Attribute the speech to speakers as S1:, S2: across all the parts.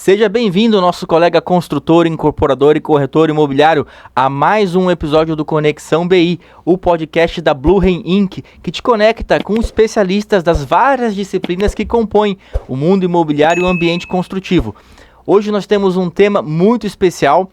S1: Seja bem-vindo, nosso colega construtor, incorporador e corretor imobiliário, a mais um episódio do Conexão BI, o podcast da Bluehem Inc., que te conecta com especialistas das várias disciplinas que compõem o mundo imobiliário e o ambiente construtivo. Hoje nós temos um tema muito especial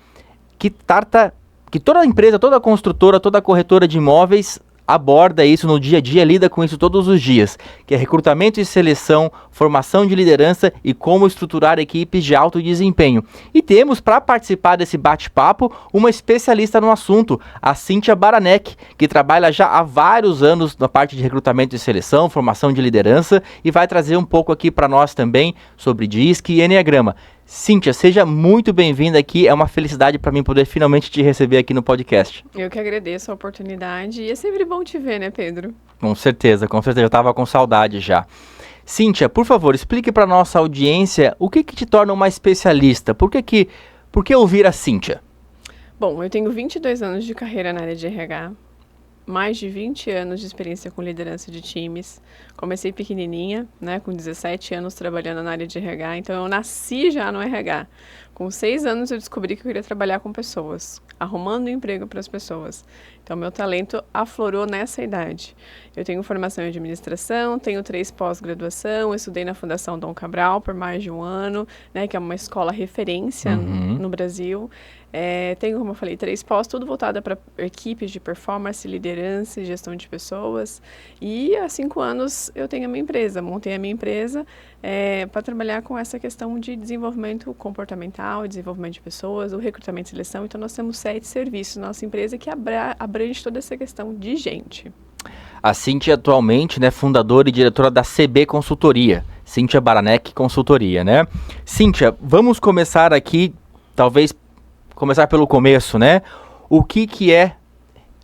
S1: que toda empresa, toda construtora, toda corretora de imóveis aborda isso no dia a dia, lida com isso todos os dias, que é recrutamento e seleção, formação de liderança e como estruturar equipes de alto desempenho. E temos, para participar desse bate-papo, uma especialista no assunto, a Cíntia Baranek, que trabalha já há vários anos na parte de recrutamento e seleção, formação de liderança, e vai trazer um pouco aqui para nós também sobre DISC e Enneagrama. Cíntia, seja muito bem-vinda aqui, é uma felicidade para mim poder finalmente te receber aqui no podcast.
S2: Eu que agradeço a oportunidade e é sempre bom te ver, né, Pedro?
S1: Com certeza, eu estava com saudade já. Cíntia, por favor, explique para nossa audiência o que te torna uma especialista, por que ouvir a Cíntia?
S2: Bom, eu tenho 22 anos de carreira na área de RH, mais de 20 anos de experiência com liderança de times. Comecei pequenininha, né, com 17 anos trabalhando na área de RH, então eu nasci já no RH. Com 6 anos eu descobri que eu queria trabalhar com pessoas, arrumando emprego para as pessoas. Então meu talento aflorou nessa idade. Eu tenho formação em administração, tenho 3 pós-graduação, estudei na Fundação Dom Cabral por mais de um ano, né, que é uma escola referência no Brasil. Tenho, como eu falei, 3 pós, tudo voltado para equipes de performance, liderança e gestão de pessoas. E há 5 anos eu tenho a minha empresa, montei a minha empresa para trabalhar com essa questão de desenvolvimento comportamental, desenvolvimento de pessoas, o recrutamento e seleção. Então nós temos 7 serviços na nossa empresa que abrange toda essa questão de gente.
S1: A Cíntia atualmente, né, fundadora e diretora da CB Consultoria, Cíntia Baranek Consultoria, né? Cíntia, vamos começar aqui, talvez começar pelo começo, né? O que é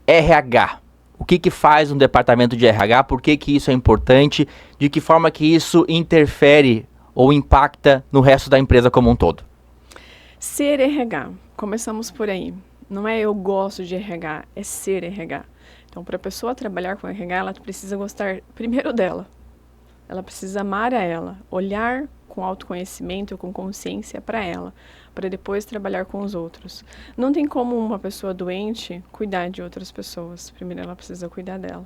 S1: RH? O que faz um departamento de RH? Por que isso é importante? De que forma que isso interfere ou impacta no resto da empresa como um todo?
S2: Ser RH, começamos por aí. Não é eu gosto de RH, é ser RH. Então, para a pessoa trabalhar com RH, ela precisa gostar primeiro dela. Ela precisa amar a ela, olhar com autoconhecimento, com consciência para ela, para depois trabalhar com os outros. Não tem como uma pessoa doente cuidar de outras pessoas. Primeiro ela precisa cuidar dela.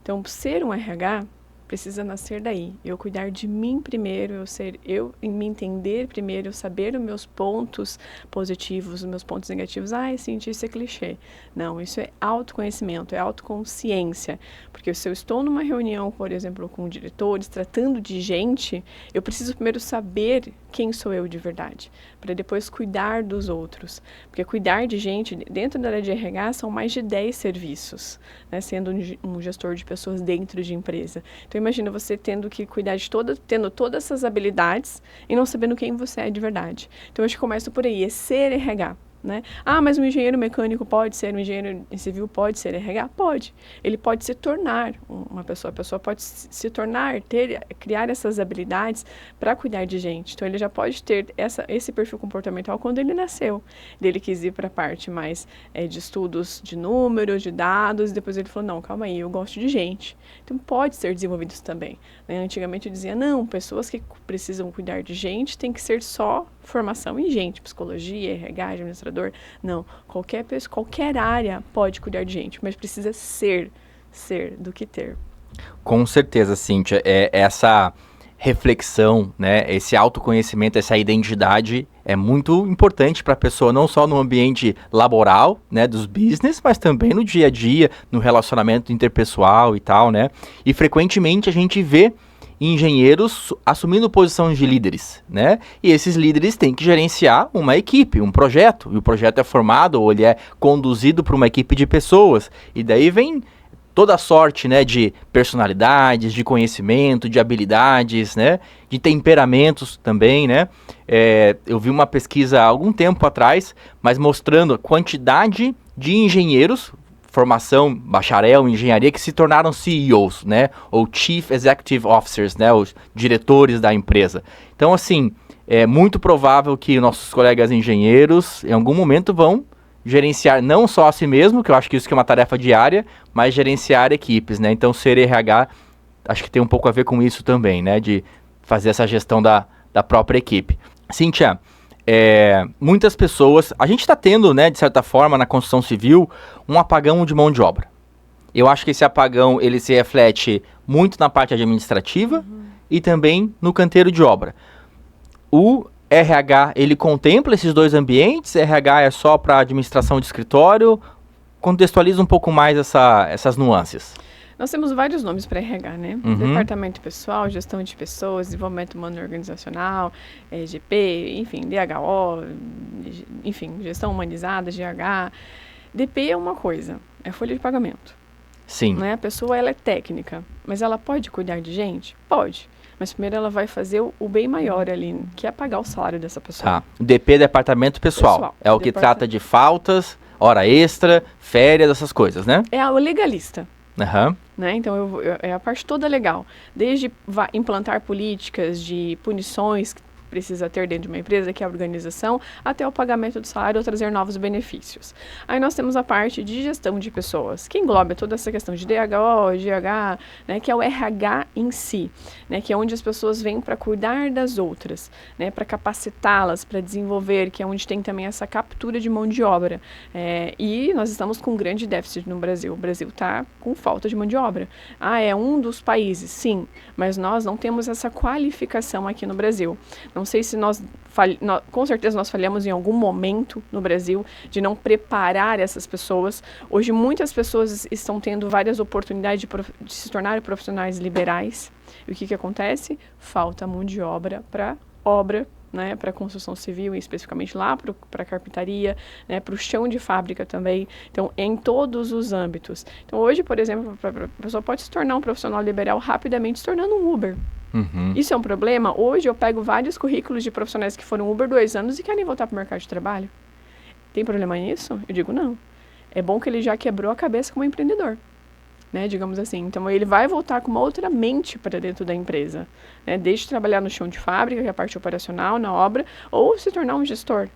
S2: Então, ser um RH precisa nascer daí. Eu cuidar de mim primeiro, eu me entender primeiro, eu saber os meus pontos positivos, os meus pontos negativos. Sim, isso é clichê. Não, isso é autoconhecimento, é autoconsciência. Porque se eu estou numa reunião, por exemplo, com diretores, tratando de gente, eu preciso primeiro saber quem sou eu de verdade, para depois cuidar dos outros. Porque cuidar de gente, dentro da área de RH, são mais de 10 serviços, né, sendo um gestor de pessoas dentro de empresa. Então, imagina você tendo que cuidar de tendo todas essas habilidades e não sabendo quem você é de verdade. Então, eu acho que começa por aí, é ser RH. Né? Mas um engenheiro mecânico pode ser, um engenheiro civil pode ser RH? Pode. Ele pode se tornar uma pessoa, a pessoa pode se tornar, criar essas habilidades para cuidar de gente. Então, ele já pode ter esse perfil comportamental quando ele nasceu. Ele quis ir para a parte mais de estudos de números, de dados, e depois ele falou, não, calma aí, eu gosto de gente. Então, pode ser desenvolvido isso também. Né? Antigamente eu dizia, não, pessoas que precisam cuidar de gente tem que ser só formação em gente, psicologia, RH, administrador. Não, qualquer área pode cuidar de gente, mas precisa ser do que ter.
S1: Com certeza, Cíntia, essa reflexão, né, esse autoconhecimento, essa identidade é muito importante para a pessoa, não só no ambiente laboral, né, dos business, mas também no dia a dia, no relacionamento interpessoal e tal, né? E frequentemente a gente vê engenheiros assumindo posição de líderes, né? E esses líderes têm que gerenciar uma equipe, um projeto, e o projeto é formado ou ele é conduzido por uma equipe de pessoas, e daí vem toda a sorte, né, de personalidades, de conhecimento, de habilidades, né, de temperamentos também, né? Eu vi uma pesquisa há algum tempo atrás, mas mostrando a quantidade de engenheiros, formação, bacharel em engenharia, que se tornaram CEOs, né, ou Chief Executive Officers, né, os diretores da empresa. Então, assim, é muito provável que nossos colegas engenheiros, em algum momento, vão gerenciar não só a si mesmo, que eu acho que isso que é uma tarefa diária, mas gerenciar equipes, né? Então, ser RH, acho que tem um pouco a ver com isso também, né, de fazer essa gestão da própria equipe. Cíntia, muitas pessoas... A gente está tendo, né, de certa forma, na construção civil, um apagão de mão de obra. Eu acho que esse apagão, ele se reflete muito na parte administrativa e também no canteiro de obra. O RH, ele contempla esses dois ambientes? RH é só para administração de escritório? Contextualiza um pouco mais essas nuances.
S2: Nós temos vários nomes para RH, né? Departamento pessoal, gestão de pessoas, desenvolvimento humano e organizacional, GP, enfim, DHO, enfim, gestão humanizada, GH. DP é uma coisa, é folha de pagamento.
S1: Sim.
S2: Né? A pessoa, ela é técnica, mas ela pode cuidar de gente? Pode. Mas primeiro ela vai fazer o bem maior ali, que é pagar o salário dessa pessoa.
S1: Tá. O DP é departamento pessoal. É o que trata de faltas, hora extra, férias, essas coisas, né?
S2: É o legalista.
S1: Aham.
S2: Né? Então, é a parte toda legal. Desde implantar políticas de punições que precisa ter dentro de uma empresa, que é a organização, até o pagamento do salário ou trazer novos benefícios. Aí nós temos a parte de gestão de pessoas, que engloba toda essa questão de DHO, GH, né, que é o RH em si, né, que é onde as pessoas vêm para cuidar das outras, né, para capacitá-las, para desenvolver, que é onde tem também essa captura de mão de obra. E nós estamos com um grande déficit no Brasil. O Brasil está com falta de mão de obra. É um dos países, sim, mas nós não temos essa qualificação aqui no Brasil. Não sei se com certeza nós falhamos em algum momento no Brasil de não preparar essas pessoas. Hoje muitas pessoas estão tendo várias oportunidades de se tornar profissionais liberais. E o que acontece? Falta mão de obra para obra, né, para construção civil, e especificamente lá para carpintaria, né, para o chão de fábrica também. Então, em todos os âmbitos. Então, hoje, por exemplo, a pessoa pode se tornar um profissional liberal rapidamente se tornando um Uber. Isso é um problema? Hoje eu pego vários currículos de profissionais que foram Uber 2 anos e querem voltar para o mercado de trabalho. Tem problema nisso? Eu digo não. É bom que ele já quebrou a cabeça como empreendedor, né, digamos assim. Então ele vai voltar com uma outra mente para dentro da empresa, né, desde trabalhar no chão de fábrica, que é a parte operacional, na obra, ou se tornar um gestor,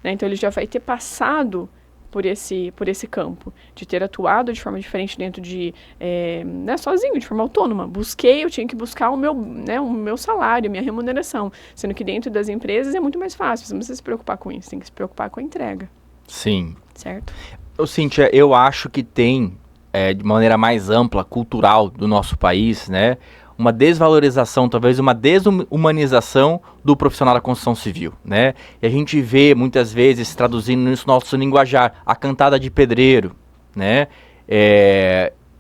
S2: né. Então ele já vai ter passado por esse campo, de ter atuado de forma diferente dentro de, sozinho, de forma autônoma. Eu tinha que buscar o meu salário, a minha remuneração, sendo que dentro das empresas é muito mais fácil, você não precisa se preocupar com isso, tem que se preocupar com a entrega.
S1: Sim.
S2: Certo?
S1: Cíntia, eu acho que tem, de maneira mais ampla, cultural do nosso país, né, uma desvalorização, talvez uma desumanização do profissional da construção civil, né? E a gente vê, muitas vezes, traduzindo isso no nosso linguajar, a cantada de pedreiro, né?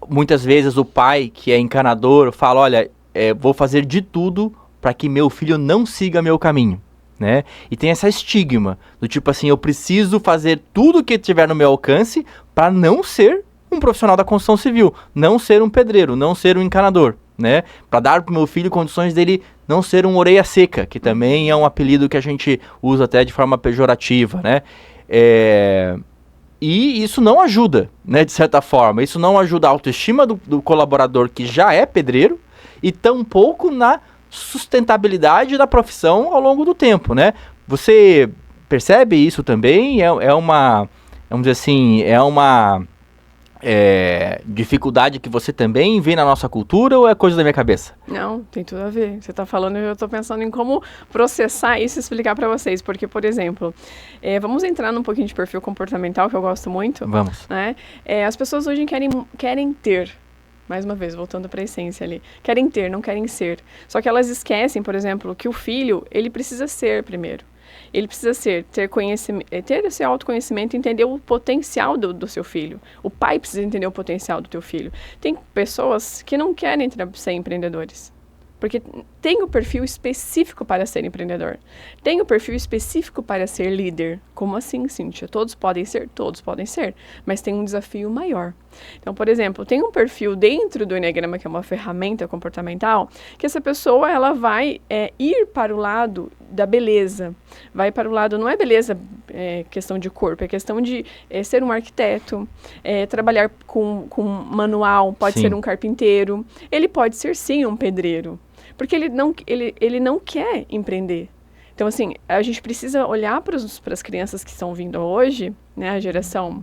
S1: Muitas vezes o pai, que é encanador, fala, olha, vou fazer de tudo para que meu filho não siga meu caminho, né? E tem essa estigma, do tipo assim, eu preciso fazer tudo que tiver no meu alcance para não ser um profissional da construção civil, não ser um pedreiro, não ser um encanador, né? Para dar para o meu filho condições dele não ser um orelha seca, que também é um apelido que a gente usa até de forma pejorativa, né? E isso não ajuda, né, de certa forma. Isso não ajuda a autoestima do colaborador que já é pedreiro e tampouco na sustentabilidade da profissão ao longo do tempo, né? Você percebe isso também? Vamos dizer assim, uma dificuldade que você também vê na nossa cultura ou é coisa da minha cabeça?
S2: Não, tem tudo a ver. Você está falando e eu estou pensando em como processar isso e explicar para vocês. Porque, por exemplo, vamos entrar num pouquinho de perfil comportamental, que eu gosto muito.
S1: Vamos.
S2: Né? As pessoas hoje querem ter, mais uma vez, voltando para a essência ali, querem ter, não querem ser. Só que elas esquecem, por exemplo, que o filho, ele precisa ser primeiro. Ele precisa ter conhecimento, ter esse autoconhecimento, entender o potencial do seu filho. O pai precisa entender o potencial do teu filho. Tem pessoas que não querem ser empreendedores, porque tem o perfil específico para ser empreendedor. Tem o perfil específico para ser líder. Como assim, Cíntia? Todos podem ser, mas tem um desafio maior. Então, por exemplo, tem um perfil dentro do Enneagrama, que é uma ferramenta comportamental, que essa pessoa ela vai ir para o lado da beleza. Vai para o lado, não é beleza questão de corpo, é questão de ser um arquiteto, trabalhar com manual, pode ser um carpinteiro, ele pode ser sim um pedreiro, porque ele não quer empreender. Então, assim, a gente precisa olhar para as crianças que estão vindo hoje, né, a geração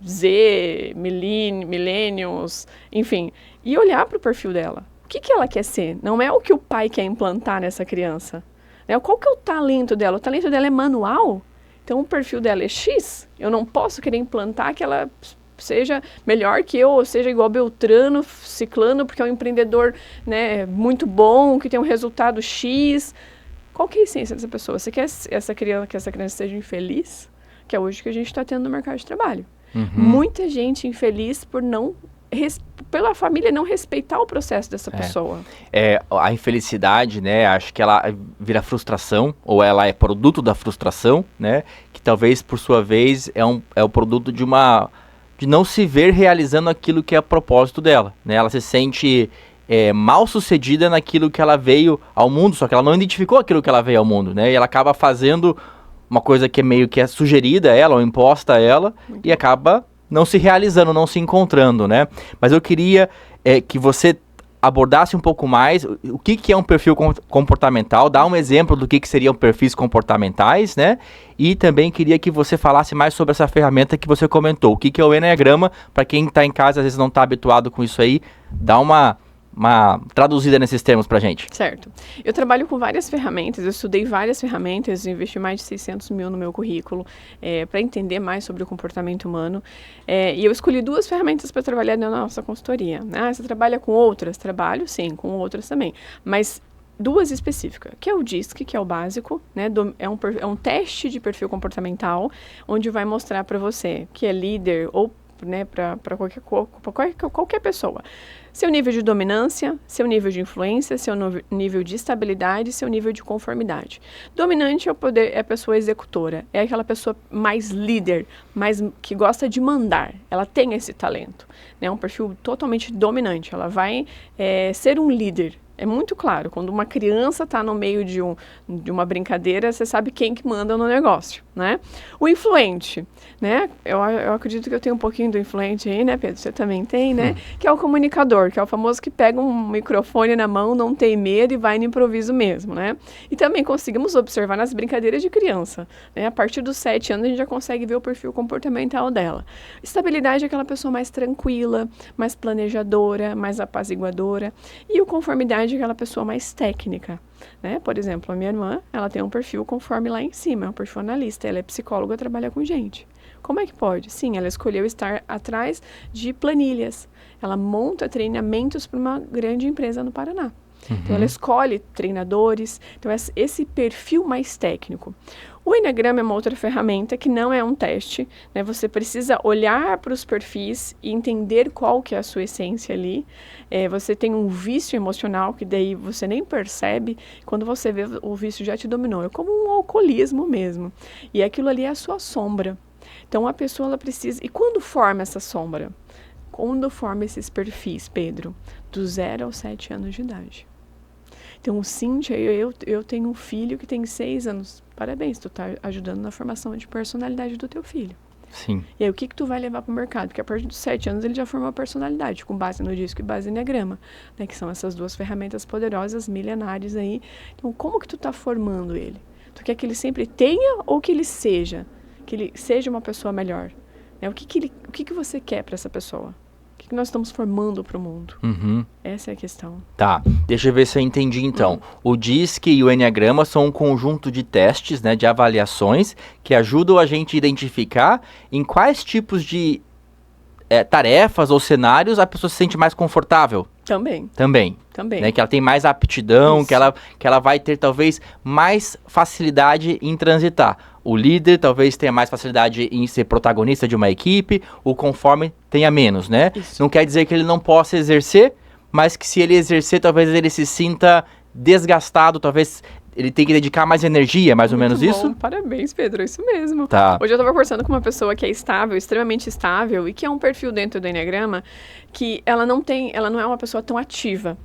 S2: Z, millennials, enfim, e olhar para o perfil dela. O que ela quer ser? Não é o que o pai quer implantar nessa criança. Né? Qual que é o talento dela? O talento dela é manual? Então, o perfil dela é X. Eu não posso querer implantar que ela seja melhor que eu, ou seja igual Beltrano, Ciclano, porque é um empreendedor, né, muito bom, que tem um resultado X. Qual que é a essência dessa pessoa? Você quer que essa criança seja infeliz? Que é hoje que a gente está tendo no mercado de trabalho. Muita gente infeliz por pela família não respeitar o processo dessa pessoa.
S1: A infelicidade, né, acho que ela vira frustração, ou ela é produto da frustração, né, que talvez, por sua vez, é o produto de não se ver realizando aquilo que é o propósito dela, né, ela se sente mal sucedida naquilo que ela veio ao mundo, só que ela não identificou aquilo que ela veio ao mundo, né, e ela acaba fazendo uma coisa que é meio que sugerida a ela, ou imposta a ela, e acaba não se realizando, não se encontrando, né? Mas eu queria que você abordasse um pouco mais o que é um perfil comportamental, dar um exemplo do que seriam perfis comportamentais, né? E também queria que você falasse mais sobre essa ferramenta que você comentou. O que é o Enneagrama? Para quem está em casa, às vezes não está habituado com isso aí, dá uma traduzida nesses termos pra gente.
S2: Certo. Eu trabalho com várias ferramentas, eu estudei várias ferramentas, investi mais de 600 mil no meu currículo para entender mais sobre o comportamento humano. E eu escolhi 2 ferramentas para trabalhar na nossa consultoria. Você trabalha com outras? Trabalho, sim, com outras também. Mas 2 específicas, que é o DISC, que é o básico, né? É um teste de perfil comportamental, onde vai mostrar para você que é líder ou, né, para qualquer pessoa. Seu nível de dominância, seu nível de influência, seu nível de estabilidade, seu nível de conformidade. Dominante é a pessoa executora, é aquela pessoa mais líder, mais que gosta de mandar. Ela tem esse talento, né? É um perfil totalmente dominante. Ela vai ser um líder. É muito claro, quando uma criança está no meio de uma brincadeira, você sabe quem que manda no negócio, né? O influente, né? Eu acredito que eu tenho um pouquinho do influente aí, né, Pedro? Você também tem, né? Que é o comunicador, que é o famoso que pega um microfone na mão, não tem medo e vai no improviso mesmo, né? E também conseguimos observar nas brincadeiras de criança, né? A partir dos 7 anos a gente já consegue ver o perfil comportamental dela. Estabilidade é aquela pessoa mais tranquila, mais planejadora, mais apaziguadora. E o conformidade é aquela pessoa mais técnica, né? Por exemplo, a minha irmã, ela tem um perfil conforme lá em cima, é um perfil analista, ela é psicóloga, trabalha com gente. Como é que pode? Sim, ela escolheu estar atrás de planilhas. Ela monta treinamentos para uma grande empresa no Paraná. Então, ela escolhe treinadores. Então, esse perfil mais técnico. O Enneagrama é uma outra ferramenta que não é um teste, né? Você precisa olhar para os perfis e entender qual que é a sua essência ali. Você tem um vício emocional que daí você nem percebe. Quando você vê, o vício já te dominou. É como um alcoolismo mesmo. E aquilo ali é a sua sombra. Então, a pessoa ela precisa... E quando forma essa sombra? Quando forma esses perfis, Pedro? Do 0 aos 7 anos de idade. Então, Cíntia, eu tenho um filho que tem 6 anos. Parabéns, tu tá ajudando na formação de personalidade do teu filho.
S1: Sim.
S2: E aí, o que tu vai levar para o mercado? Porque a partir dos 7 anos ele já formou a personalidade, com base no disco e base no Enneagrama, né? Que são essas 2 ferramentas poderosas, milenares aí. Então, como que tu tá formando ele? Tu quer que ele sempre tenha ou que ele seja? Que ele seja uma pessoa melhor? Né? O que você quer para essa pessoa? O que nós estamos formando para o mundo? Essa é a questão.
S1: Tá, deixa eu ver se eu entendi então. O DISC e o Enneagrama são um conjunto de testes, né, de avaliações que ajudam a gente a identificar em quais tipos de tarefas ou cenários a pessoa se sente mais confortável. Também. Né, que ela tem mais aptidão, que ela vai ter talvez mais facilidade em transitar. O líder talvez tenha mais facilidade em ser protagonista de uma equipe, o conforme tenha menos, né? Isso. Não quer dizer que ele não possa exercer, mas que se ele exercer, talvez ele se sinta desgastado, talvez ele tenha que dedicar mais energia, mais ou menos
S2: bom.
S1: isso?
S2: Parabéns, Pedro, é isso mesmo.
S1: Tá.
S2: Hoje eu estava conversando com uma pessoa que é estável, extremamente estável, e que é um perfil dentro do Enneagrama que ela não é uma pessoa tão ativa.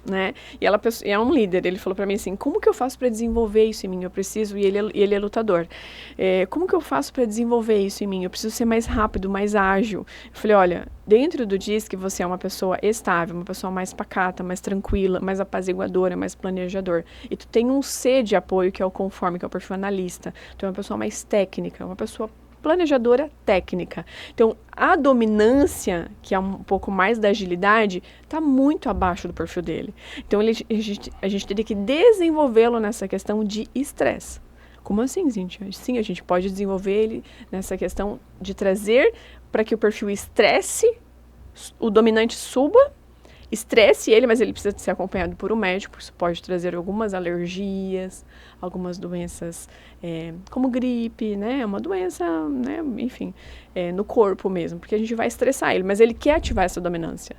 S2: Né? E ela é um líder. Ele falou para mim assim: como que eu faço para desenvolver isso em mim? Eu preciso, e ele é lutador. Como que eu faço para desenvolver isso em mim? Eu preciso ser mais rápido, mais ágil. Eu falei: olha, dentro do DISC você é uma pessoa estável, uma pessoa mais pacata, mais tranquila, mais apaziguadora, mais planejador. E tu tem um C de apoio, que é o conforme, que é o perfil analista. Tu é uma pessoa mais técnica, uma pessoa planejadora técnica. Então, a dominância, que é um pouco mais da agilidade, está muito abaixo do perfil dele. Então, a gente teria que desenvolvê-lo nessa questão de estresse. Como assim, Cíntia? Sim, a gente pode desenvolver ele nessa questão de trazer para que o perfil estresse, o dominante suba, estresse ele, mas ele precisa ser acompanhado por um médico. Isso pode trazer algumas alergias, algumas doenças como gripe, né? Uma doença, né? Enfim, no corpo mesmo, porque a gente vai estressar ele, mas ele quer ativar essa dominância.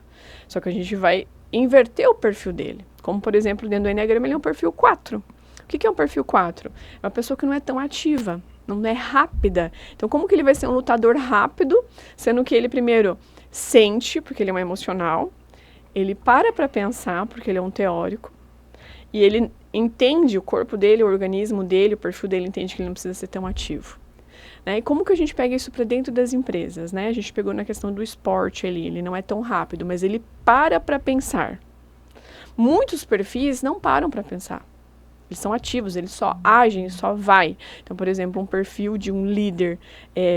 S2: Só que a gente vai inverter o perfil dele. Como, por exemplo, dentro do Enneagrama, ele é um perfil 4. O que é um perfil 4? É uma pessoa que não é tão ativa, não é rápida. Então, como que ele vai ser um lutador rápido, sendo que ele primeiro sente, porque ele é um emocional, ele para pensar, porque ele é um teórico, e ele entende o corpo dele, o organismo dele, o perfil dele entende que ele não precisa ser tão ativo. Né? E como que a gente pega isso para dentro das empresas? Né? A gente pegou na questão do esporte ali, ele não é tão rápido, mas ele para pensar. Muitos perfis não param para pensar. Eles são ativos, eles só agem, só vai. Então, por exemplo, um perfil de um líder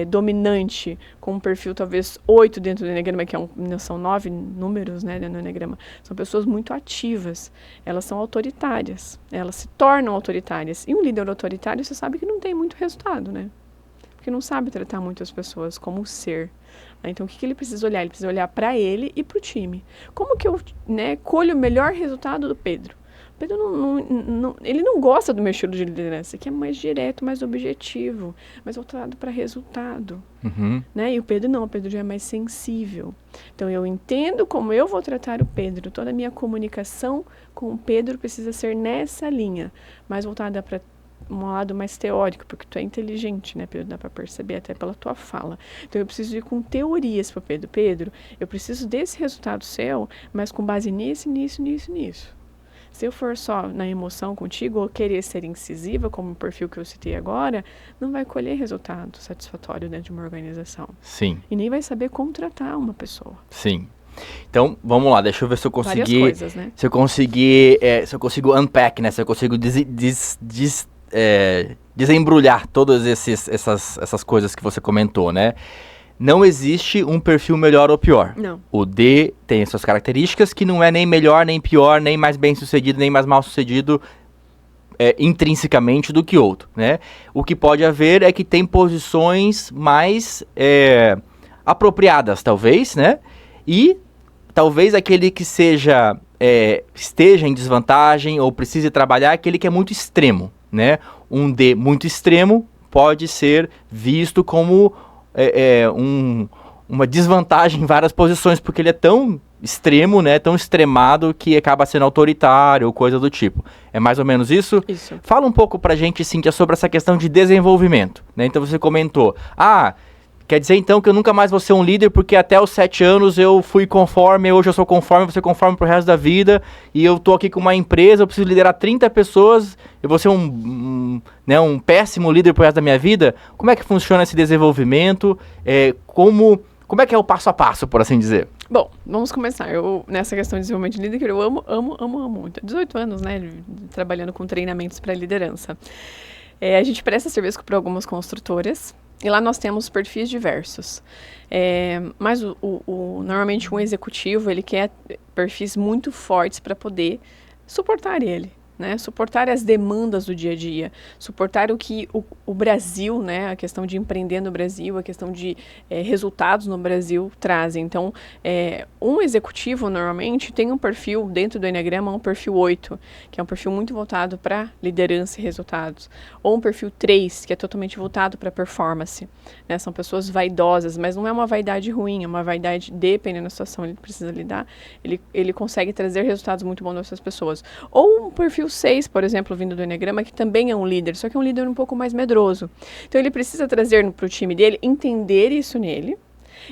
S2: dominante, com um perfil talvez 8 dentro do Enneagrama, que são 9 números, né, no Enneagrama, são pessoas muito ativas. Elas são autoritárias, elas se tornam autoritárias. E um líder autoritário, você sabe que não tem muito resultado, né? Porque não sabe tratar muito as pessoas como ser. Então, o que ele precisa olhar? Ele precisa olhar para ele e para o time. Como que eu colho o melhor resultado do Pedro? Pedro ele não gosta do meu estilo de liderança, que é mais direto, mais objetivo, mais voltado para resultado.
S1: Uhum.
S2: Né? E o Pedro não, o Pedro já é mais sensível. Então, eu entendo como eu vou tratar o Pedro. Toda a minha comunicação com o Pedro precisa ser nessa linha, mais voltada para um lado mais teórico, porque tu é inteligente, né, Pedro? Dá para perceber até pela tua fala. Então, eu preciso ir com teorias para o Pedro. Pedro, eu preciso desse resultado seu, mas com base nisso. Se eu for só na emoção contigo ou querer ser incisiva, como o perfil que eu citei agora, não vai colher resultado satisfatório dentro de uma organização.
S1: Sim.
S2: E nem vai saber contratar uma pessoa.
S1: Sim. Então, vamos lá, deixa eu ver se eu conseguir...
S2: Várias coisas, né?
S1: Se eu consigo unpack, né? Se eu consigo desembrulhar todas essas coisas que você comentou, né? Não existe um perfil melhor ou pior.
S2: Não.
S1: O D tem as suas características, que não é nem melhor, nem pior, nem mais bem sucedido, nem mais mal sucedido intrinsecamente do que outro, né? O que pode haver é que tem posições mais apropriadas, talvez, né? E talvez aquele que esteja em desvantagem ou precise trabalhar, aquele que é muito extremo, né? Um D muito extremo pode ser visto como uma desvantagem em várias posições, porque ele é tão extremo, né, tão extremado, que acaba sendo autoritário ou coisa do tipo. É mais ou menos isso?
S2: Isso.
S1: Fala um pouco pra gente, Cíntia, sobre essa questão de desenvolvimento, né? Então você comentou, quer dizer então que eu nunca mais vou ser um líder porque até os 7 anos eu fui conforme, hoje eu sou conforme, vou ser conforme pro resto da vida, e eu tô aqui com uma empresa, eu preciso liderar 30 pessoas, eu vou ser um péssimo líder pro resto da minha vida? Como é que funciona esse desenvolvimento? Como é que é o passo a passo, por assim dizer?
S2: Bom, vamos começar. Eu, nessa questão de desenvolvimento de líder, eu amo muito. 18 anos, né, trabalhando com treinamentos para liderança. A gente presta serviço para algumas construtoras, e lá nós temos perfis diversos. Mas normalmente um executivo, ele quer perfis muito fortes para poder suportar ele, né? Suportar as demandas do dia a dia, suportar o que o Brasil, né? A questão de empreender no Brasil, a questão de resultados no Brasil trazem. Então, um executivo normalmente tem um perfil dentro do Enneagrama, um perfil 8, que é um perfil muito voltado para liderança e resultados. Ou um perfil 3, que é totalmente voltado para performance, né? São pessoas vaidosas, mas não é uma vaidade ruim, é uma vaidade, dependendo da situação, ele precisa lidar, ele consegue trazer resultados muito bons dessas pessoas. Ou um perfil 6, por exemplo, vindo do Enneagrama, que também é um líder, só que é um líder um pouco mais medroso. Então, ele precisa trazer para o time dele, entender isso nele,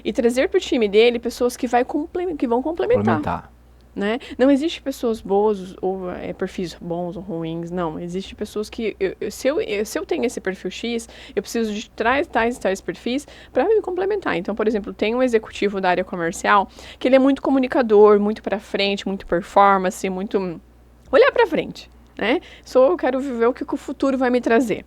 S2: e trazer para o time dele pessoas que vão complementar. Né? Não existe pessoas boas ou perfis bons ou ruins, não. Existe pessoas que, se eu tenho esse perfil X, eu preciso de tais perfis para me complementar. Então, por exemplo, tem um executivo da área comercial que ele é muito comunicador, muito para frente, muito performance, muito olhar para frente. né? Eu quero viver o que o futuro vai me trazer.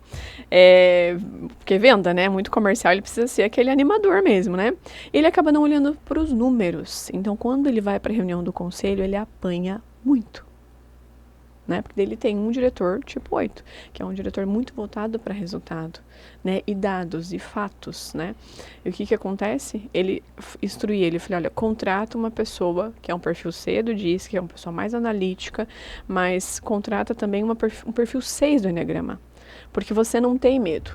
S2: Porque venda, né? Muito comercial, ele precisa ser aquele animador mesmo, né? Ele acaba não olhando para os números. Então, quando ele vai para a reunião do conselho, ele apanha muito. Né? Porque ele tem um diretor tipo 8, que é um diretor muito voltado para resultado, né? E dados e fatos, né? E o que acontece? Ele instrui ele, falei, olha, contrata uma pessoa que é um perfil C do DISC, que é uma pessoa mais analítica, mas contrata também um perfil 6 do Enneagrama, porque você não tem medo,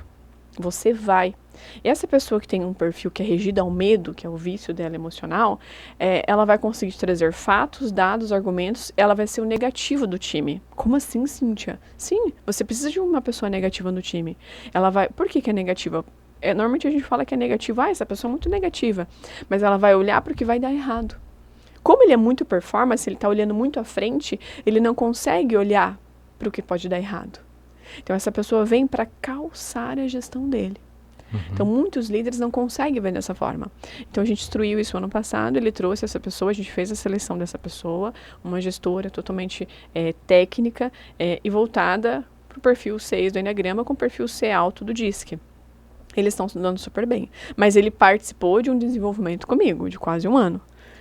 S2: você vai. E essa pessoa que tem um perfil que é regido ao medo, que é o vício dela emocional, ela vai conseguir trazer fatos, dados, argumentos, ela vai ser o negativo do time. Como assim, Cíntia? Sim, você precisa de uma pessoa negativa no time. Ela vai... Por que é negativa? Normalmente a gente fala que é negativa, essa pessoa é muito negativa, mas ela vai olhar para o que vai dar errado. Como ele é muito performance, ele está olhando muito à frente, ele não consegue olhar para o que pode dar errado. Então essa pessoa vem para calçar a gestão dele. Então, muitos líderes não conseguem ver dessa forma. Então, a gente instruiu isso ano passado, ele trouxe essa pessoa, a gente fez a seleção dessa pessoa, uma gestora totalmente técnica e voltada para o perfil 6 do Enneagrama com o perfil C alto do DISC. Eles estão dando super bem. Mas ele participou de um desenvolvimento comigo, de quase um ano.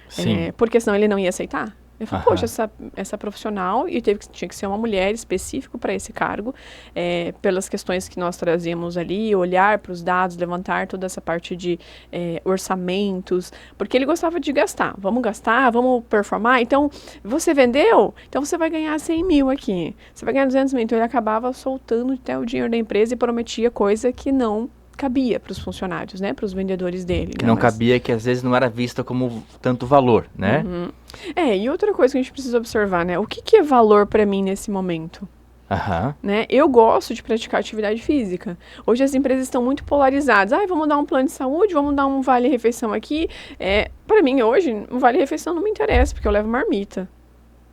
S1: Sim.
S2: Porque senão ele não ia aceitar. Eu falei, poxa, essa profissional, e tinha que ser uma mulher específica para esse cargo, pelas questões que nós trazíamos ali, olhar para os dados, levantar toda essa parte de orçamentos, porque ele gostava de gastar. Vamos gastar, vamos performar. Então, você vendeu? Então, você vai ganhar 100 mil aqui. Você vai ganhar 200 mil. Então, ele acabava soltando até o dinheiro da empresa e prometia coisa que não cabia para os funcionários, né, para os vendedores dele.
S1: Que não cabia, que às vezes não era vista como tanto valor, né?
S2: E outra coisa que a gente precisa observar, né, o que é valor para mim nesse momento? Né? Eu gosto de praticar atividade física. Hoje as empresas estão muito polarizadas. Vamos dar um plano de saúde, vamos dar um vale-refeição aqui. Para mim, hoje, um vale-refeição não me interessa, porque eu levo marmita.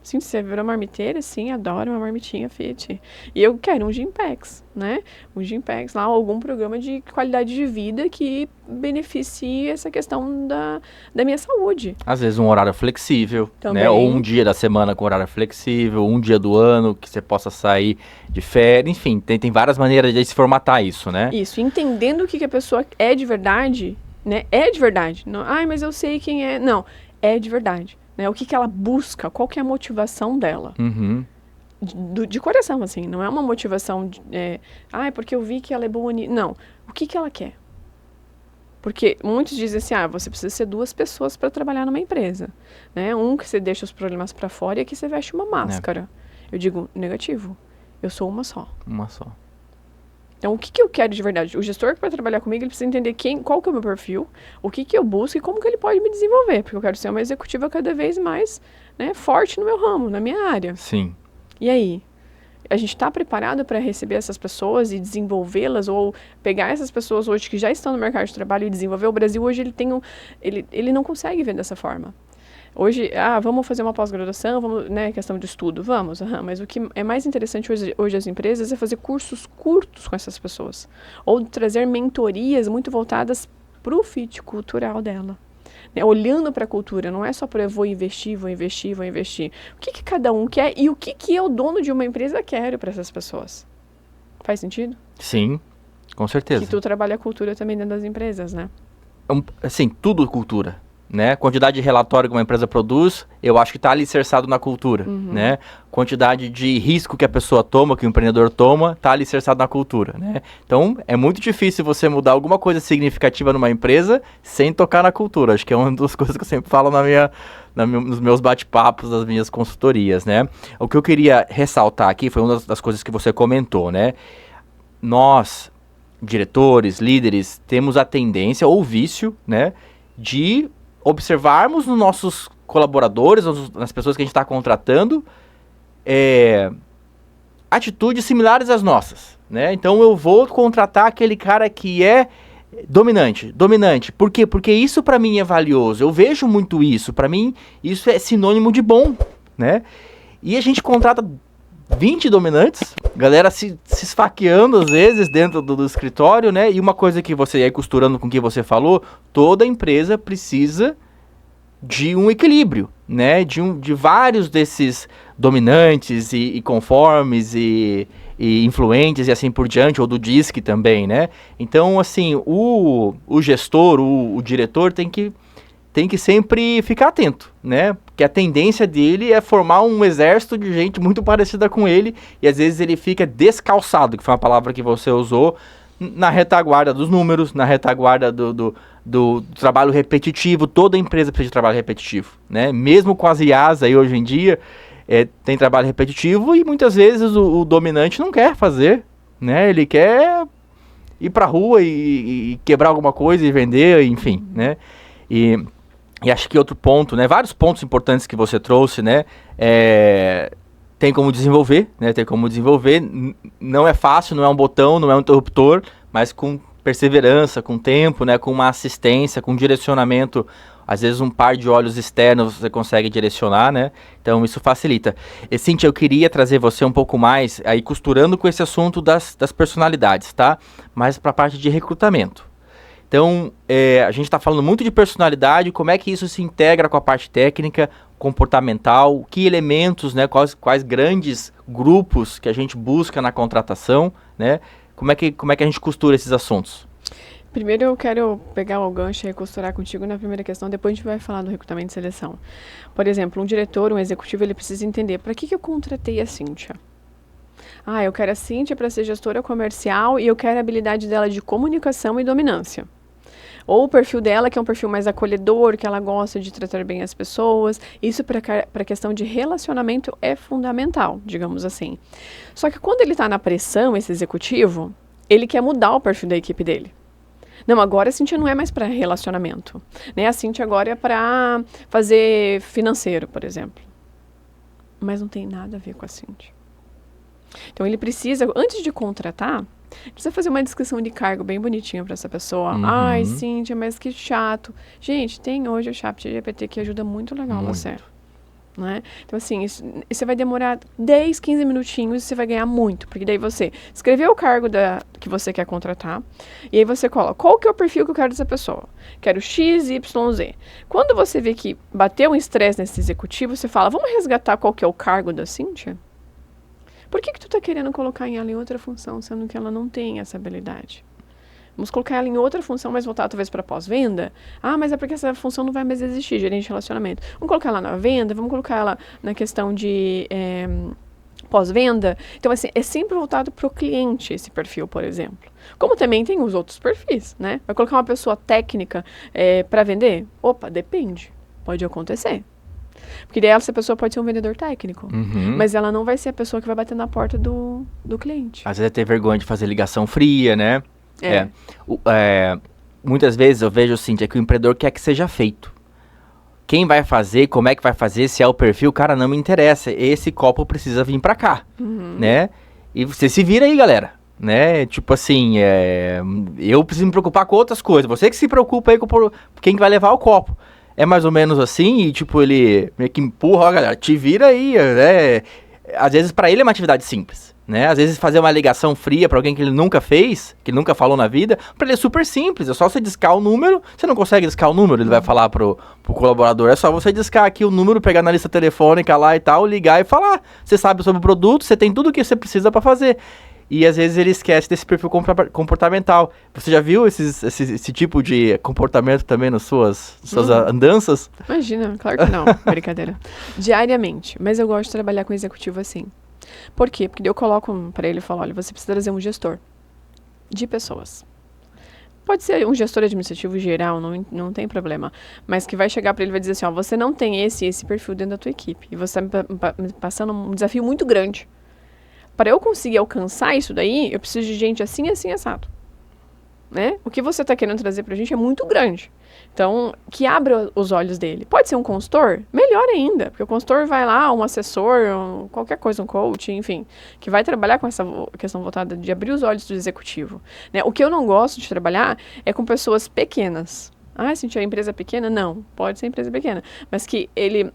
S2: Sim, você virou marmiteira? Sim, adoro uma marmitinha fit. E eu quero um Gympass, né? Um Gympass lá, algum programa de qualidade de vida que beneficie essa questão da minha saúde.
S1: Às vezes um horário flexível,
S2: também,
S1: né? Ou um dia da semana com horário flexível, um dia do ano que você possa sair de férias, enfim, tem várias maneiras de se formatar isso, né?
S2: Isso, entendendo o que a pessoa é de verdade, né? É de verdade. Não, mas eu sei quem é. Não, é de verdade. Né, o que ela busca, qual que é a motivação dela. De coração, assim, não é uma motivação porque eu vi que ela é bonita. Não, o que ela quer? Porque muitos dizem assim, você precisa ser 2 pessoas para trabalhar numa empresa. Né? Um que você deixa os problemas para fora e aqui você veste uma máscara. Eu digo, negativo, eu sou uma só.
S1: Uma só.
S2: Então, o que eu quero de verdade? O gestor que vai trabalhar comigo, ele precisa entender qual que é o meu perfil, o que eu busco e como que ele pode me desenvolver. Porque eu quero ser uma executiva cada vez mais, né, forte no meu ramo, na minha área.
S1: Sim.
S2: E aí? A gente está preparado para receber essas pessoas e desenvolvê-las ou pegar essas pessoas hoje que já estão no mercado de trabalho e desenvolver? O Brasil hoje ele não consegue ver dessa forma. Hoje, vamos fazer uma pós-graduação, vamos, né, questão de estudo, vamos, mas o que é mais interessante hoje as empresas é fazer cursos curtos com essas pessoas, ou trazer mentorias muito voltadas para o fit cultural dela, né, olhando para a cultura, não é só para vou investir, o que cada um quer e o que eu, dono de uma empresa, quero para essas pessoas. Faz sentido?
S1: Sim, com certeza.
S2: Que tu trabalha a cultura também dentro das empresas, né?
S1: Assim, tudo cultura. Né? Quantidade de relatório que uma empresa produz, eu acho que está alicerçado na cultura, né? Quantidade de risco que a pessoa toma, que o empreendedor toma, está alicerçado na cultura, né? Então, é muito difícil você mudar alguma coisa significativa numa empresa sem tocar na cultura. Acho que é uma das coisas que eu sempre falo nos meus bate-papos, nas minhas consultorias, né? O que eu queria ressaltar aqui foi uma das coisas que você comentou, né? Nós, diretores, líderes, temos a tendência ou vício, né, de observarmos nos nossos colaboradores, nas pessoas que a gente está contratando, atitudes similares às nossas, né? Então eu vou contratar aquele cara que é dominante. Por quê? Porque isso para mim é valioso. Eu vejo muito isso. Para mim isso é sinônimo de bom, né? E a gente contrata 20 dominantes, galera se esfaqueando às vezes dentro do escritório, né? E uma coisa que você aí costurando com o que você falou, toda empresa precisa de um equilíbrio, né, de vários desses dominantes e conformes e influentes e assim por diante, ou do DISC também, né? Então, assim, o gestor, o diretor tem que sempre ficar atento, né? Porque a tendência dele é formar um exército de gente muito parecida com ele e às vezes ele fica descalçado, que foi uma palavra que você usou, na retaguarda dos números, na retaguarda do trabalho repetitivo. Toda empresa precisa de trabalho repetitivo, né? Mesmo com as IAs aí hoje em dia, tem trabalho repetitivo e muitas vezes o dominante não quer fazer, né? Ele quer ir pra rua e quebrar alguma coisa e vender, enfim, né? E acho que outro ponto, né? Vários pontos importantes que você trouxe, né? Tem como desenvolver, né? Tem como desenvolver. Não é fácil, não é um botão, não é um interruptor, mas com perseverança, com tempo, né? Com uma assistência, com direcionamento. Às vezes um par de olhos externos você consegue direcionar, né? Então isso facilita. E Cíntia, eu queria trazer você um pouco mais, aí costurando com esse assunto das personalidades, tá? Mas para a parte de recrutamento. Então, a gente está falando muito de personalidade, como é que isso se integra com a parte técnica, comportamental, que elementos, né, quais grandes grupos que a gente busca na contratação, né? Como é que a gente costura esses assuntos?
S2: Primeiro eu quero pegar o gancho e costurar contigo na primeira questão, depois a gente vai falar do recrutamento e seleção. Por exemplo, um diretor, um executivo, ele precisa entender para que eu contratei a Cíntia. Eu quero a Cíntia para ser gestora comercial e eu quero a habilidade dela de comunicação e dominância. Ou o perfil dela, que é um perfil mais acolhedor, que ela gosta de tratar bem as pessoas. Isso para a questão de relacionamento é fundamental, digamos assim. Só que quando ele está na pressão, esse executivo, ele quer mudar o perfil da equipe dele. Não, agora a Cíntia não é mais para relacionamento, né? A Cíntia agora é para fazer financeiro, por exemplo. Mas não tem nada a ver com a Cíntia. Então ele precisa, antes de contratar, precisa fazer uma descrição de cargo bem bonitinha para essa pessoa.
S1: Uhum.
S2: Ai, Cíntia, mas que chato. Gente, tem hoje o ChatGPT que ajuda muito legal você. Né? Então, assim, isso vai demorar 10, 15 minutinhos e você vai ganhar muito. Porque daí você escreveu o cargo que você quer contratar e aí você coloca qual que é o perfil que eu quero dessa pessoa. Quero X, Y, Z. Quando você vê que bateu um estresse nesse executivo, você fala, vamos resgatar qual que é o cargo da Cíntia? Por que tu tá querendo colocar ela em outra função, sendo que ela não tem essa habilidade? Vamos colocar ela em outra função mais voltada talvez para pós-venda? Mas é porque essa função não vai mais existir, gerente de relacionamento. Vamos colocar ela na venda, vamos colocar ela na questão de pós-venda. Então, assim, é sempre voltado para o cliente esse perfil, por exemplo. Como também tem os outros perfis, né? Vai colocar uma pessoa técnica para vender? Opa, depende. Pode acontecer. Porque daí essa pessoa pode ser um vendedor técnico, mas ela não vai ser a pessoa que vai bater na porta do cliente.
S1: Às vezes é ter vergonha de fazer ligação fria, né? Muitas vezes eu vejo, Cíntia, que o empreendedor quer que seja feito. Quem vai fazer, como é que vai fazer, se é o perfil, cara, não me interessa. Esse copo precisa vir pra cá, né? E você se vira aí, galera, né? Tipo assim, eu preciso me preocupar com outras coisas. Você que se preocupa aí com quem vai levar o copo. É mais ou menos assim, e tipo, ele meio que empurra, ó, galera, te vira aí, né? Às vezes pra ele é uma atividade simples, né? Às vezes fazer uma ligação fria pra alguém que ele nunca fez, que ele nunca falou na vida, pra ele é super simples, é só você discar o número. Você não consegue discar o número, ele vai falar pro colaborador, é só você discar aqui o número, pegar na lista telefônica lá e tal, ligar e falar. Você sabe sobre o produto, você tem tudo o que você precisa pra fazer. E às vezes ele esquece desse perfil comportamental. Você já viu esse tipo de comportamento também nas suas andanças?
S2: Imagina, claro que não. Brincadeira. Diariamente. Mas eu gosto de trabalhar com executivo assim. Por quê? Porque eu coloco para ele e falo, olha, você precisa trazer um gestor de pessoas. Pode ser um gestor administrativo geral, não tem problema. Mas que vai chegar para ele e vai dizer assim, você não tem esse perfil dentro da tua equipe. E você está me passando um desafio muito grande. Para eu conseguir alcançar isso daí, eu preciso de gente assim, assim, assado. Né? O que você está querendo trazer para a gente é muito grande. Então, que abra os olhos dele. Pode ser um consultor? Melhor ainda. Porque o consultor vai lá, um assessor, qualquer coisa, um coach, enfim. Que vai trabalhar com essa questão voltada de abrir os olhos do executivo. Né? O que eu não gosto de trabalhar é com pessoas pequenas. Se tiver empresa pequena? Não. Pode ser empresa pequena. Mas que ele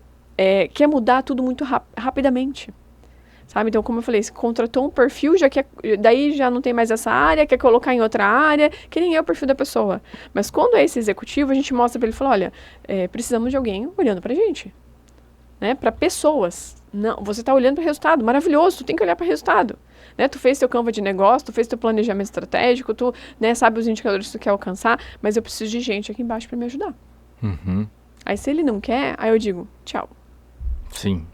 S2: quer mudar tudo muito rapidamente. Sabe? Então, como eu falei, se contratou um perfil, daí já não tem mais essa área, quer colocar em outra área, que nem é o perfil da pessoa. Mas quando é esse executivo, a gente mostra para ele e fala, olha, precisamos de alguém olhando pra gente. né? Para pessoas. Não, você está olhando para resultado, maravilhoso, tu tem que olhar para resultado. Né? Tu fez teu Canva de negócio, tu fez teu planejamento estratégico, tu, né, sabe os indicadores que tu quer alcançar, mas eu preciso de gente aqui embaixo para me ajudar. Aí se ele não quer, aí eu digo, tchau.
S1: Sim.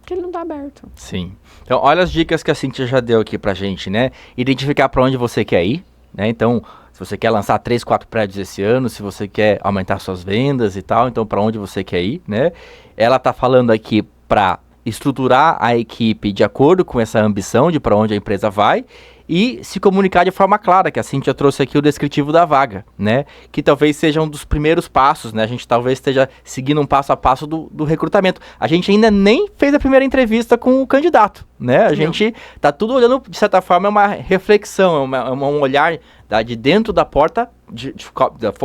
S2: Porque ele não tá aberto.
S1: Sim. Então, olha as dicas que a Cíntia já deu aqui pra gente, né? Identificar para onde você quer ir, né? Então, se você quer lançar 3, 4 prédios esse ano, se você quer aumentar suas vendas e tal, então para onde você quer ir, né? Ela tá falando aqui para estruturar a equipe de acordo com essa ambição de para onde a empresa vai e se comunicar de forma clara, que a Cíntia trouxe aqui o descritivo da vaga, né? Que talvez seja um dos primeiros passos, né? A gente talvez esteja seguindo um passo a passo do recrutamento. A gente ainda nem fez a primeira entrevista com o candidato, né? A gente tá tudo olhando, de certa forma, é uma reflexão, é um olhar de dentro da porta,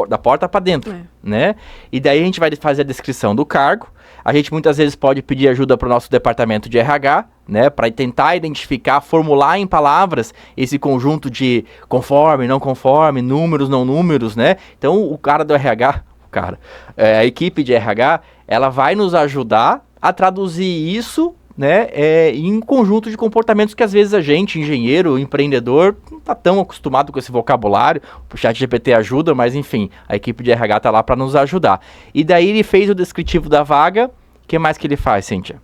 S1: da porta para dentro, né? E daí a gente vai fazer a descrição do cargo. A gente muitas vezes pode pedir ajuda para o nosso departamento de RH, né, para tentar identificar, formular em palavras esse conjunto de conforme, não conforme, números, não números, né? Então o cara do RH, a equipe de RH, ela vai nos ajudar a traduzir isso, né, em um conjunto de comportamentos que às vezes a gente, engenheiro, empreendedor, não está tão acostumado com esse vocabulário. O ChatGPT ajuda, mas enfim, a equipe de RH está lá para nos ajudar. E daí ele fez o descritivo da vaga. O que mais que ele faz, Cíntia?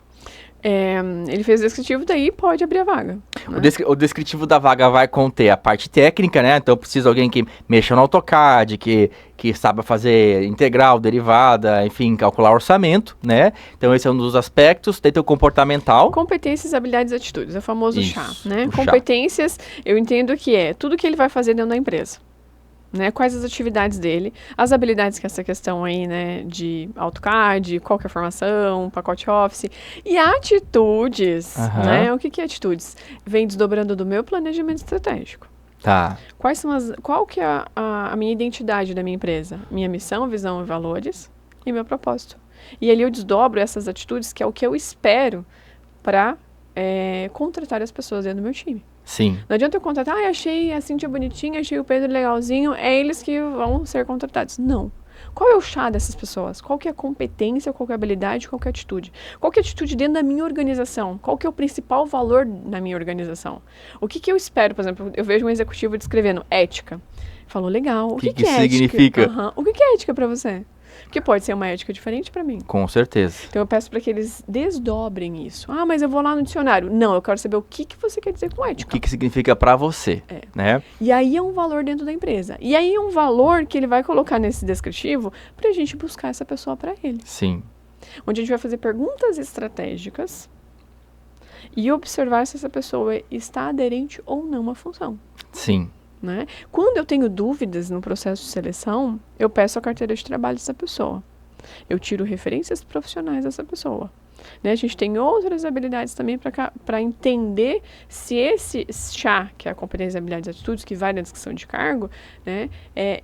S2: Ele fez o descritivo, daí pode abrir a vaga. Né?
S1: O descritivo da vaga vai conter a parte técnica, né? Então precisa de alguém que mexa no AutoCAD, que saiba fazer integral, derivada, enfim, calcular orçamento, né? Então esse é um dos aspectos. Tem o comportamental.
S2: Competências, habilidades e atitudes, é o famoso chá, né?
S1: O
S2: Competências, eu entendo que é tudo que ele vai fazer dentro da empresa. Né, quais as atividades dele, as habilidades que essa questão aí, né, de AutoCAD, qual que é a formação, pacote Office, e atitudes, né, o que é atitudes? Vem desdobrando do meu planejamento estratégico.
S1: Tá.
S2: Qual que é a minha identidade da minha empresa? Minha missão, visão e valores e meu propósito. E ali eu desdobro essas atitudes, que é o que eu espero para contratar as pessoas dentro do meu time.
S1: Sim.
S2: Não adianta eu contratar, achei a Cíntia bonitinha, achei o Pedro legalzinho, é eles que vão ser contratados. Não. Qual é o chá dessas pessoas? Qual que é a competência, qual que é a habilidade, qual que é a atitude? Qual que é a atitude dentro da minha organização? Qual que é o principal valor na minha organização? O que eu espero, por exemplo, eu vejo um executivo descrevendo ética. Falou, legal, o que é
S1: significa?
S2: Ética? O que é ética para você? Porque pode ser uma ética diferente para mim.
S1: Com certeza.
S2: Então eu peço para que eles desdobrem isso. Ah, mas eu vou lá no dicionário. Não, eu quero saber o que você quer dizer com ética.
S1: O que significa para você, né?
S2: E aí é um valor dentro da empresa. E aí é um valor que ele vai colocar nesse descritivo para a gente buscar essa pessoa para ele.
S1: Sim.
S2: Onde a gente vai fazer perguntas estratégicas e observar se essa pessoa está aderente ou não à função.
S1: Sim.
S2: Né? Quando eu tenho dúvidas no processo de seleção, eu peço a carteira de trabalho dessa pessoa. Eu tiro referências profissionais dessa pessoa. Né? A gente tem outras habilidades também para entender se esse chá, que é a competência, habilidades e atitudes, que vai na descrição de cargo, né, é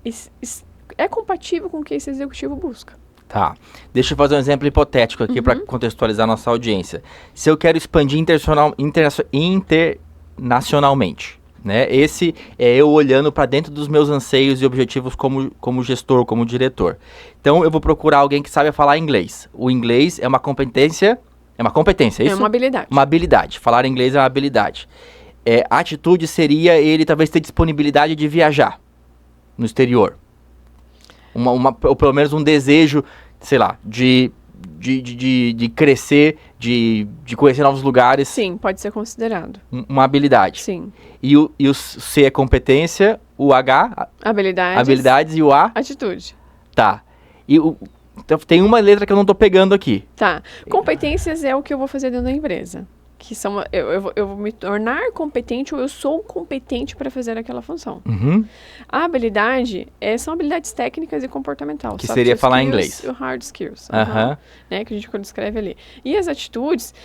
S2: compatível com o que esse executivo busca.
S1: Tá. Deixa eu fazer um exemplo hipotético aqui para contextualizar a nossa audiência. Se eu quero expandir internacionalmente, né? Esse é eu olhando para dentro dos meus anseios e objetivos como gestor, como diretor. Então eu vou procurar alguém que sabe falar inglês. O inglês é uma competência, é isso?
S2: É uma habilidade.
S1: Uma habilidade. Falar inglês é uma habilidade. A atitude seria ele talvez ter disponibilidade de viajar no exterior. Ou pelo menos um desejo, sei lá, de crescer, de conhecer novos lugares.
S2: Sim, pode ser considerado.
S1: Uma habilidade.
S2: Sim.
S1: E o C é competência, o H... Habilidades e o A...
S2: Atitude.
S1: Tá. Então, tem uma letra que eu não tô pegando aqui.
S2: Tá. Competências é o que eu vou fazer dentro da empresa. Que são, eu vou me tornar competente ou eu sou competente para fazer aquela função. A habilidade são habilidades técnicas e comportamentais.
S1: Que seria falar inglês.
S2: E o hard skills. Né, que a gente quando escreve ali. E as atitudes,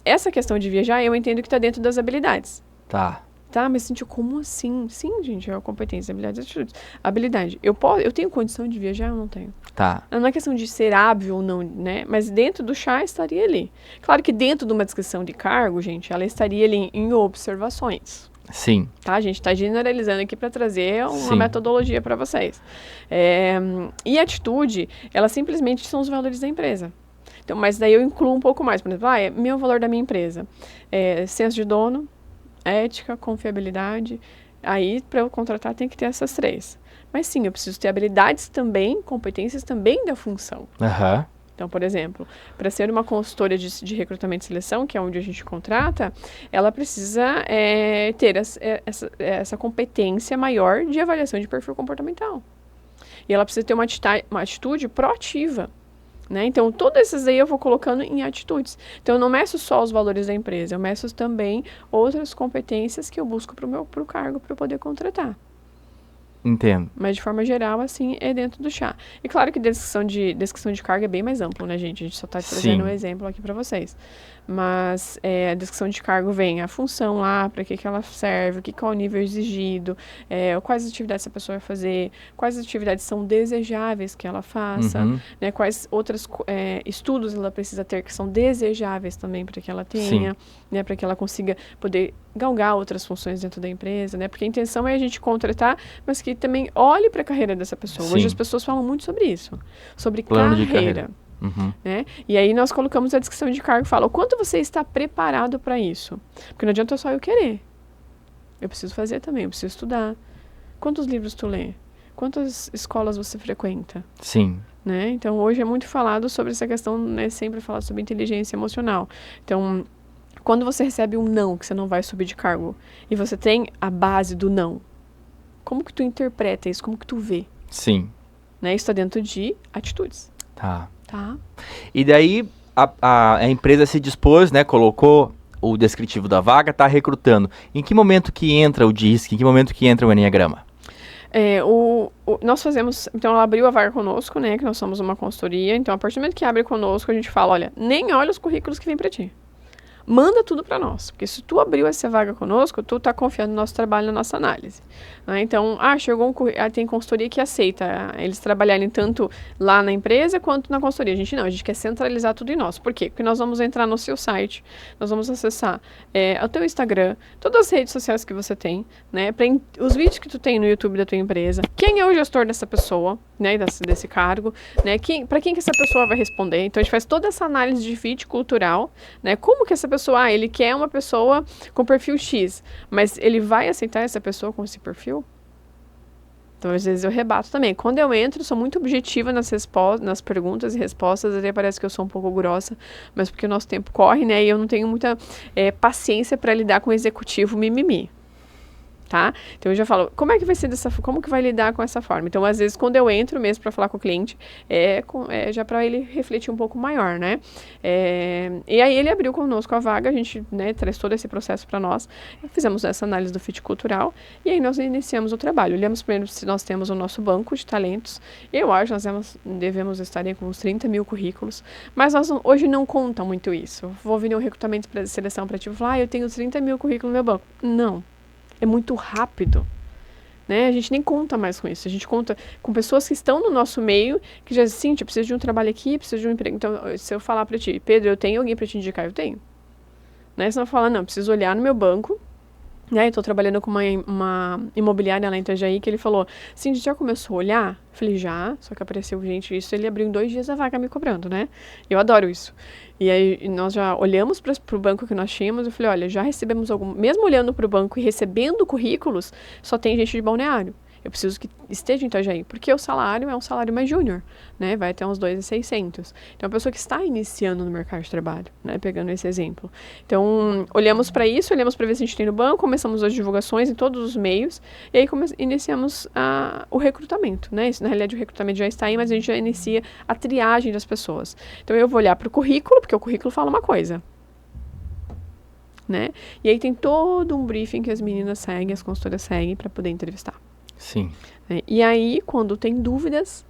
S2: essa questão de viajar, eu entendo que está dentro das habilidades.
S1: Tá.
S2: Tá, mas sentiu como assim? Sim, gente, é a competência, habilidades e atitudes. Habilidade. Eu tenho condição de viajar ou não tenho?
S1: Tá.
S2: Não é questão de ser hábil ou não, né? Mas dentro do chá estaria ali. Claro que dentro de uma descrição de cargo, gente, ela estaria ali em observações.
S1: Sim.
S2: Tá? A gente está generalizando aqui para trazer uma metodologia para vocês. E atitude, ela simplesmente são os valores da empresa. Então, mas daí eu incluo um pouco mais. Por exemplo, é meu valor da minha empresa. Senso de dono, ética, confiabilidade. Aí, para eu contratar, tem que ter essas 3. Mas sim, eu preciso ter habilidades também, competências também da função.
S1: Aham.
S2: Então, por exemplo, para ser uma consultora de recrutamento e seleção, que é onde a gente contrata, ela precisa ter essa competência maior de avaliação de perfil comportamental. E ela precisa ter uma atitude proativa. Né? Então, todas essas aí eu vou colocando em atitudes. Então, eu não meço só os valores da empresa, eu meço também outras competências que eu busco para o cargo para eu poder contratar.
S1: Entendo.
S2: Mas, de forma geral, assim, é dentro do chá. E claro que descrição de cargo é bem mais amplo, né, gente? A gente só está trazendo um exemplo aqui para vocês. Mas a descrição de cargo vem a função lá, para que ela serve, qual é o nível exigido, quais atividades essa pessoa vai fazer, quais atividades são desejáveis que ela faça, né, quais outros estudos ela precisa ter que são desejáveis também para que ela tenha, né, para que ela consiga poder galgar outras funções dentro da empresa, né? Porque a intenção é a gente contratar, mas que também olhe para a carreira dessa pessoa.
S1: Sim.
S2: Hoje as pessoas falam muito sobre isso, sobre
S1: Plano
S2: carreira.
S1: de carreira.
S2: Né? E aí nós colocamos a descrição de cargo e fala o quanto você está preparado para isso. Porque não adianta só eu querer. Eu preciso fazer também, eu preciso estudar. Quantos livros tu lê? Quantas escolas você frequenta?
S1: Sim.
S2: Né? Então hoje é muito falado sobre essa questão, né? Sempre falado sobre inteligência emocional. Então, quando você recebe um não, que você não vai subir de cargo, e você tem a base do não, como que tu interpreta isso? Como que tu vê?
S1: Sim.
S2: Né? Isso está dentro de atitudes.
S1: Tá.
S2: Tá?
S1: E daí a empresa se dispôs, né? Colocou o descritivo da vaga, tá recrutando. Em que momento que entra o DISC? Em que momento que entra o Enneagrama?
S2: Nós fazemos... Então, ela abriu a vaga conosco, né? Que nós somos uma consultoria. Então, a partir do momento que abre conosco, a gente fala, olha, nem olha os currículos que vem para ti. Manda tudo para nós, porque se tu abriu essa vaga conosco, tu tá confiando no nosso trabalho, na nossa análise. Né? Então, chegou tem consultoria que aceita eles trabalharem tanto lá na empresa quanto na consultoria. A gente quer centralizar tudo em nós. Por quê? Porque nós vamos entrar no seu site, nós vamos acessar o teu Instagram, todas as redes sociais que você tem, né? Os vídeos que tu tem no YouTube da tua empresa, quem é o gestor dessa pessoa, né? Desse cargo, né? Para quem que essa pessoa vai responder. Então, a gente faz toda essa análise de fit cultural, né? Como que essa pessoa, ele quer uma pessoa com perfil X, mas ele vai aceitar essa pessoa com esse perfil? Então, às vezes eu rebato também. Quando eu entro, sou muito objetiva nas perguntas e respostas, até parece que eu sou um pouco grossa, mas porque o nosso tempo corre, né, e eu não tenho muita paciência para lidar com o executivo mimimi. Tá? Então eu já falo, como que vai lidar com essa forma? Então, às vezes, quando eu entro mesmo para falar com o cliente, já para ele refletir um pouco maior, né? E aí ele abriu conosco a vaga, a gente, né, traz todo esse processo para nós, fizemos essa análise do fit cultural, e aí nós iniciamos o trabalho. Olhamos primeiro se nós temos o nosso banco de talentos, e eu acho que nós devemos estar aí com uns 30 mil currículos, mas hoje não conta muito isso. Vou vir um recrutamento para seleção para ti e falar, eu tenho 30 mil currículos no meu banco. Não. É muito rápido, né? A gente nem conta mais com isso. A gente conta com pessoas que estão no nosso meio, que já dizem, eu preciso de um trabalho aqui, preciso de um emprego. Então, se eu falar para ti, Pedro, eu tenho alguém para te indicar, eu tenho. Né? Se não falar, não, preciso olhar no meu banco, né? Eu tô trabalhando com uma imobiliária lá em Itajaí, que ele falou, Cindy, já começou a olhar? Falei, já, só que apareceu gente, isso ele abriu em 2 dias a vaga me cobrando, né? Eu adoro isso. E aí nós já olhamos para o banco que nós tínhamos e falei, olha, já recebemos mesmo olhando para o banco e recebendo currículos, só tem gente de Balneário. Eu preciso que esteja em Itajaí, porque o salário é um salário mais júnior, né? Vai até uns 2.600. Então, é uma pessoa que está iniciando no mercado de trabalho, né? Pegando esse exemplo. Então, olhamos para isso, olhamos para ver se a gente tem no banco, começamos as divulgações em todos os meios, e aí iniciamos o recrutamento, né? Isso, na realidade, o recrutamento já está aí, mas a gente já inicia a triagem das pessoas. Então, eu vou olhar para o currículo, porque o currículo fala uma coisa, né? E aí tem todo um briefing que as meninas seguem, as consultoras seguem, para poder entrevistar.
S1: Sim.
S2: E aí, quando tem dúvidas,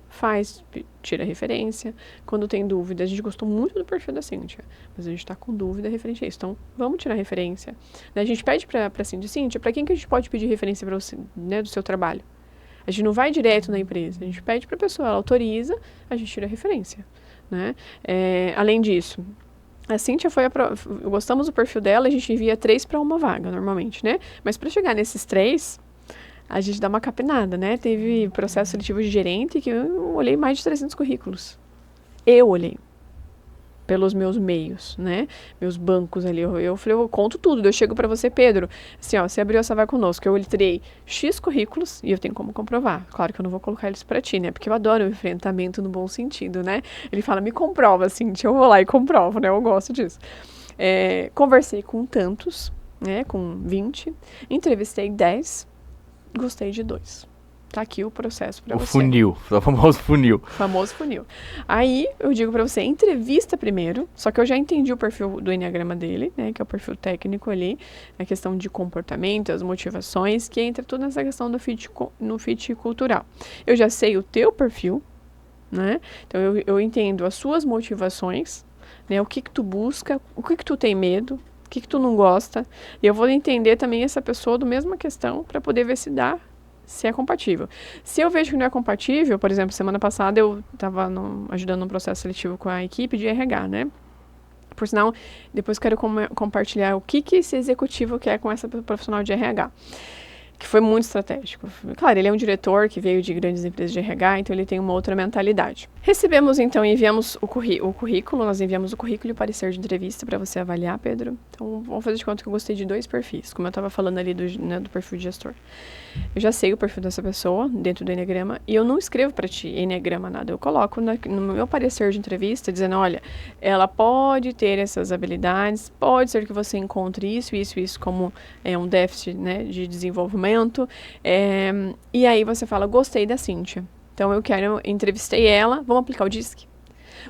S2: tira referência. Quando tem dúvidas, a gente gostou muito do perfil da Cíntia, mas a gente está com dúvida referente a isso. Então, vamos tirar referência. A gente pede para a Cíntia, para quem que a gente pode pedir referência para você, né, do seu trabalho? A gente não vai direto na empresa, a gente pede para a pessoa, ela autoriza, a gente tira referência, né? Além disso, a Cíntia gostamos do perfil dela, a gente envia 3 para uma vaga, normalmente, né? Mas para chegar nesses 3... a gente dá uma capinada, né? Teve processo seletivo de gerente que eu olhei mais de 300 currículos. Eu olhei. pelos meus meios, né? Meus bancos ali. Eu falei, eu conto tudo. Eu chego para você, Pedro, assim, ó, você abriu essa Vai Conosco. Eu literei X currículos e eu tenho como comprovar. Claro que eu não vou colocar eles para ti, né? Porque eu adoro o enfrentamento no bom sentido, né? Ele fala, me comprova, assim, eu vou lá e comprovo, né? Eu gosto disso. Conversei com tantos, né? Com 20. Entrevistei 10. Gostei de 2. Tá aqui o processo para você.
S1: O funil, o famoso funil.
S2: Famoso funil. Aí, eu digo para você, entrevista primeiro, só que eu já entendi o perfil do Enneagrama dele, né, que é o perfil técnico ali, a questão de comportamento, as motivações, que entra tudo nessa questão do no fit cultural. Eu já sei o teu perfil, né, então eu entendo as suas motivações, né, o que tu busca, o que tu tem medo, o que tu não gosta, e eu vou entender também essa pessoa do mesma questão para poder ver se é compatível. Se eu vejo que não é compatível, por exemplo, semana passada eu estava ajudando um processo seletivo com a equipe de RH, né? Por sinal, depois quero compartilhar o que esse executivo quer com essa profissional de RH, que foi muito estratégico. Claro, ele é um diretor que veio de grandes empresas de RH, então ele tem uma outra mentalidade. Recebemos, então, e enviamos o currículo, nós enviamos o currículo e o parecer de entrevista para você avaliar, Pedro. Então, vamos fazer de conta que eu gostei de 2 perfis, como eu estava falando ali do perfil de gestor. Eu já sei o perfil dessa pessoa dentro do Enneagrama e eu não escrevo para ti Enneagrama nada. Eu coloco no meu parecer de entrevista dizendo, olha, ela pode ter essas habilidades, pode ser que você encontre isso como um déficit, né, de desenvolvimento. E aí você fala, gostei da Cíntia. Então entrevistei ela, vamos aplicar o DISC.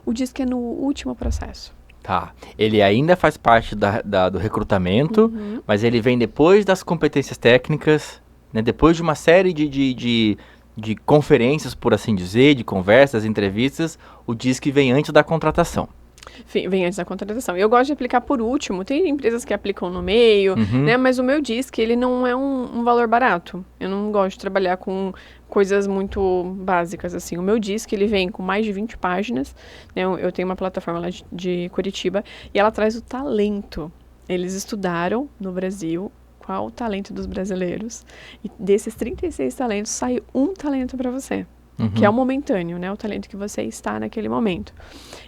S2: O DISC é no último processo.
S1: Tá. Ele ainda faz parte do recrutamento, mas ele vem depois das competências técnicas, né? Depois de uma série de conferências, por assim dizer, de conversas, entrevistas, o DISC vem antes da contratação.
S2: Vem antes da contratação. E eu gosto de aplicar por último. Tem empresas que aplicam no meio, né? Mas o meu diz que ele não é um valor barato. Eu não gosto de trabalhar com coisas muito básicas, assim. O meu diz que ele vem com mais de 20 páginas. Né? Eu tenho uma plataforma lá de Curitiba e ela traz o talento. Eles estudaram no Brasil qual o talento dos brasileiros. E desses 36 talentos, sai um talento para você. Que é o momentâneo, né? O talento que você está naquele momento.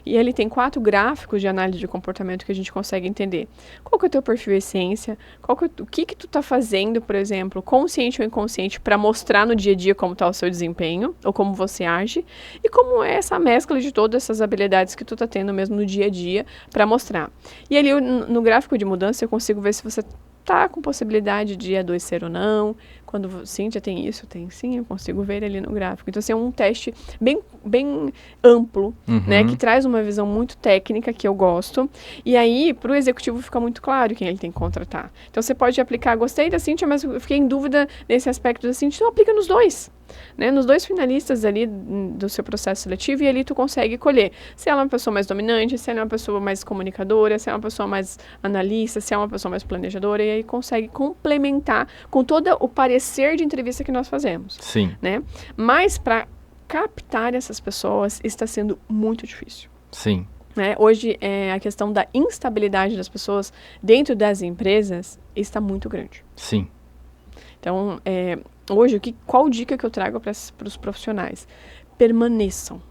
S2: E ele tem 4 gráficos de análise de comportamento que a gente consegue entender. Qual que é o teu perfil essência? O que tu tá fazendo, por exemplo, consciente ou inconsciente, para mostrar no dia a dia como está o seu desempenho, ou como você age, e como é essa mescla de todas essas habilidades que tu tá tendo mesmo no dia a dia para mostrar. E ali no gráfico de mudança eu consigo ver se você tá com possibilidade de adoecer ou não. Quando Cíntia tem isso, tem sim, eu consigo ver ali no gráfico. Então, assim, é um teste bem amplo, né? Que traz uma visão muito técnica, que eu gosto. E aí, para o executivo fica muito claro quem ele tem que contratar. Então, você pode aplicar, gostei da Cíntia, mas eu fiquei em dúvida nesse aspecto da Cíntia, então aplica nos 2. Né? Nos 2 finalistas ali do seu processo seletivo, e ali tu consegue colher se ela é uma pessoa mais dominante, se ela é uma pessoa mais comunicadora, se é uma pessoa mais analista, se é uma pessoa mais planejadora, e aí consegue complementar com todo o parecer de entrevista que nós fazemos.
S1: Sim.
S2: Né? Mas para captar essas pessoas está sendo muito difícil.
S1: Sim.
S2: Né? Hoje, a questão da instabilidade das pessoas dentro das empresas está muito grande.
S1: Sim.
S2: Então, hoje, qual dica que eu trago para os profissionais? Permaneçam.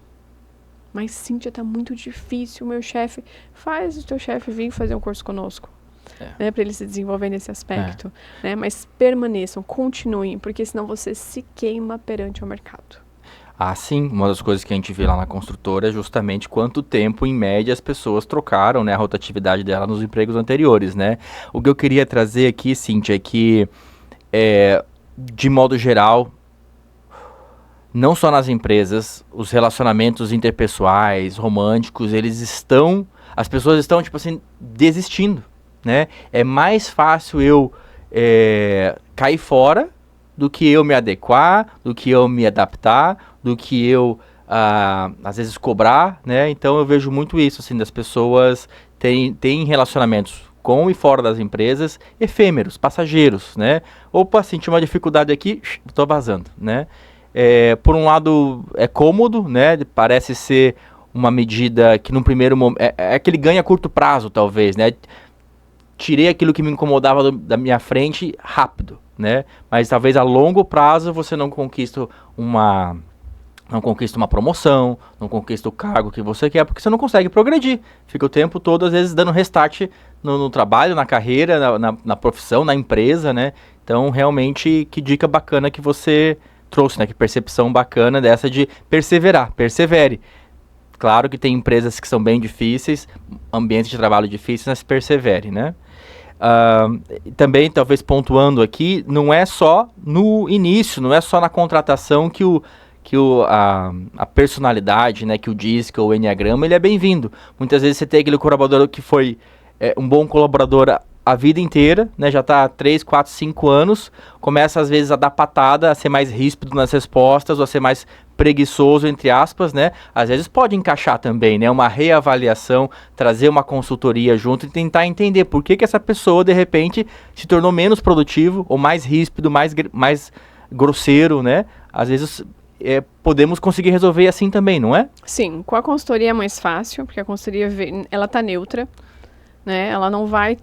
S2: Mas, Cíntia, está muito difícil, meu chefe. Faz o teu chefe vir fazer um curso conosco. Né, para ele se desenvolver nesse aspecto. Né? Mas permaneçam, continuem, porque senão você se queima perante o mercado.
S1: Ah, sim. Uma das coisas que a gente vê lá na construtora é justamente quanto tempo, em média, as pessoas trocaram, né, a rotatividade dela nos empregos anteriores, né? O que eu queria trazer aqui, Cíntia, é que, de modo geral, não só nas empresas, os relacionamentos interpessoais, românticos, as pessoas estão, tipo assim, desistindo, né? É mais fácil eu cair fora do que eu me adequar, do que eu me adaptar, do que eu, às vezes, cobrar, né? Então, eu vejo muito isso, assim, das pessoas terem relacionamentos com e fora das empresas, efêmeros, passageiros, né? Opa, senti uma dificuldade aqui, estou vazando, né? Por um lado, é cômodo, né? Parece ser uma medida que, num primeiro momento, é aquele ganho a curto prazo, talvez, né? Tirei aquilo que me incomodava da minha frente rápido, né? Mas talvez a longo prazo você não conquista não conquista uma promoção, não conquista o cargo que você quer, porque você não consegue progredir. Fica o tempo todo, às vezes, dando restart no trabalho, na carreira, na profissão, na empresa, né? Então, realmente, que dica bacana que você trouxe, né? Que percepção bacana dessa de perseverar. Persevere. Claro que tem empresas que são bem difíceis, ambientes de trabalho difíceis, mas persevere, né? Também, talvez pontuando aqui, não é só no início, não é só na contratação que a personalidade, né, que o DISC ou o Enneagrama, ele é bem-vindo. Muitas vezes você tem aquele colaborador que foi um bom colaborador a vida inteira, né, já está há 3, 4, 5 anos, começa às vezes a dar patada, a ser mais ríspido nas respostas, ou a ser mais preguiçoso, entre aspas, né, às vezes pode encaixar também, né, uma reavaliação, trazer uma consultoria junto e tentar entender por que essa pessoa, de repente, se tornou menos produtivo, ou mais ríspido, mais grosseiro, né, às vezes podemos conseguir resolver assim também, não é?
S2: Sim, com a consultoria é mais fácil, porque a consultoria ela tá neutra, né? Ela não vai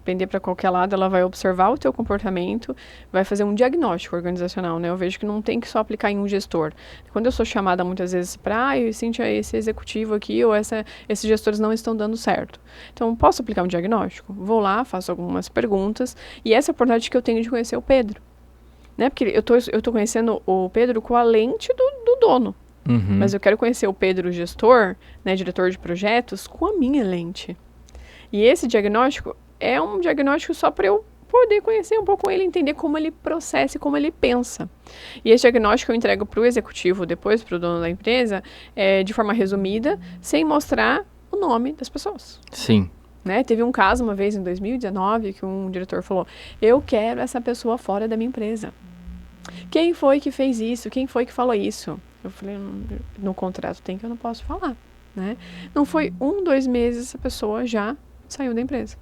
S2: pender para qualquer lado, ela vai observar o teu comportamento, vai fazer um diagnóstico organizacional, né? Eu vejo que não tem que só aplicar em um gestor. Quando eu sou chamada muitas vezes para, Cíntia, esse executivo aqui ou esses gestores não estão dando certo. Então, posso aplicar um diagnóstico? Vou lá, faço algumas perguntas, e essa é a oportunidade que eu tenho de conhecer o Pedro. Né? Porque eu tô conhecendo o Pedro com a lente do dono.
S1: Uhum.
S2: Mas eu quero conhecer o Pedro, gestor, né, diretor de projetos, com a minha lente. E esse diagnóstico é um diagnóstico só para eu poder conhecer um pouco ele, entender como ele processa e como ele pensa. E esse diagnóstico eu entrego para o executivo, depois para o dono da empresa, de forma resumida, sem mostrar o nome das pessoas.
S1: Sim.
S2: Né? Teve um caso uma vez em 2019 que um diretor falou: eu quero essa pessoa fora da minha empresa. Quem foi que fez isso? Quem foi que falou isso? Eu falei, no contrato tem que eu não posso falar, né? Não foi 1, 2 meses, essa pessoa já saiu da empresa.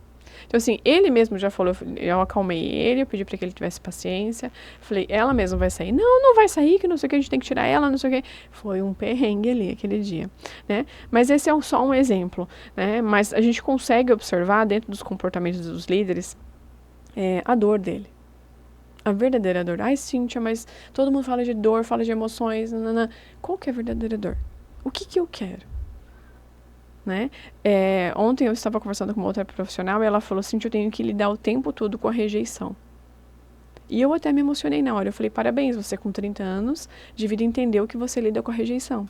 S2: Então, assim, ele mesmo já falou, eu acalmei ele, eu pedi para que ele tivesse paciência, falei, ela mesma vai sair. Não vai sair, que não sei o que, a gente tem que tirar ela, não sei o que. Foi um perrengue ali, aquele dia, né? Mas esse é só um exemplo, né? Mas a gente consegue observar dentro dos comportamentos dos líderes a dor dele. A verdadeira dor. Ai, Cíntia, mas todo mundo fala de dor, fala de emoções. Nanana. Qual que é a verdadeira dor? O que eu quero? Né? Ontem eu estava conversando com uma outra profissional e ela falou: Cíntia, eu tenho que lidar o tempo todo com a rejeição. E eu até me emocionei na hora. Eu falei: parabéns, você com 30 anos de vida entendeu que você lida com a rejeição.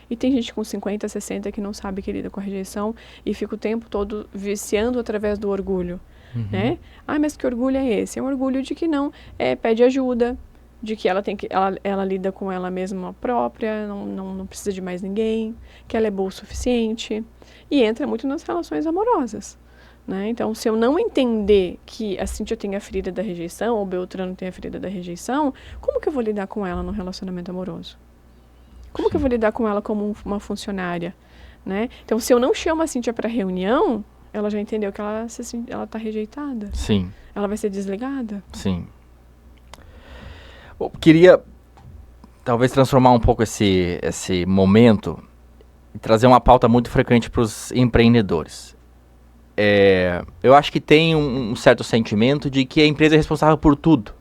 S2: E tem gente com 50, 60 que não sabe que lida com a rejeição e fica o tempo todo viciando através do orgulho.
S1: Uhum.
S2: Né? Mas que orgulho é esse? É um orgulho de que não pede ajuda, de que ela lida com ela mesma própria, não precisa de mais ninguém, que ela é boa o suficiente, e entra muito nas relações amorosas. Né? Então, se eu não entender que a Cíntia tem a ferida da rejeição, ou o Beltrano tem a ferida da rejeição, como que eu vou lidar com ela no relacionamento amoroso? Como que eu vou lidar com ela como uma funcionária? Né? Então, se eu não chamo a Cíntia para reunião, ela já entendeu que ela está rejeitada.
S1: Sim.
S2: Ela vai ser desligada.
S1: Sim. Eu queria talvez transformar um pouco esse momento e trazer uma pauta muito frequente para os empreendedores. Eu acho que tem um certo sentimento de que a empresa é responsável por tudo.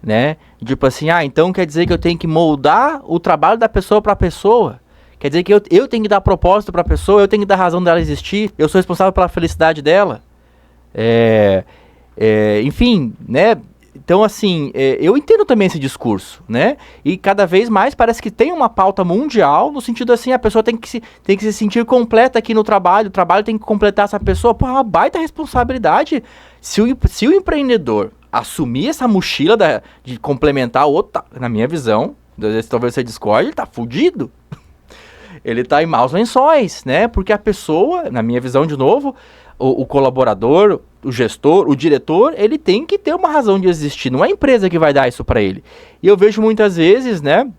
S1: Né? Tipo assim, então quer dizer que eu tenho que moldar o trabalho da pessoa para a pessoa? Quer dizer que eu tenho que dar propósito para a pessoa, eu tenho que dar razão dela existir, eu sou responsável pela felicidade dela. Enfim, né? Então, assim, eu entendo também esse discurso, né? E cada vez mais parece que tem uma pauta mundial, no sentido assim, a pessoa tem que se sentir completa aqui no trabalho, o trabalho tem que completar essa pessoa. Pô, é uma baita responsabilidade. Se o empreendedor assumir essa mochila de complementar o outro, na minha visão, talvez você discorde, ele tá fudido. Ele tá em maus lençóis, né? Porque a pessoa, na minha visão de novo, o colaborador, o gestor, o diretor, ele tem que ter uma razão de existir. Não é a empresa que vai dar isso para ele. E eu vejo muitas vezes, né?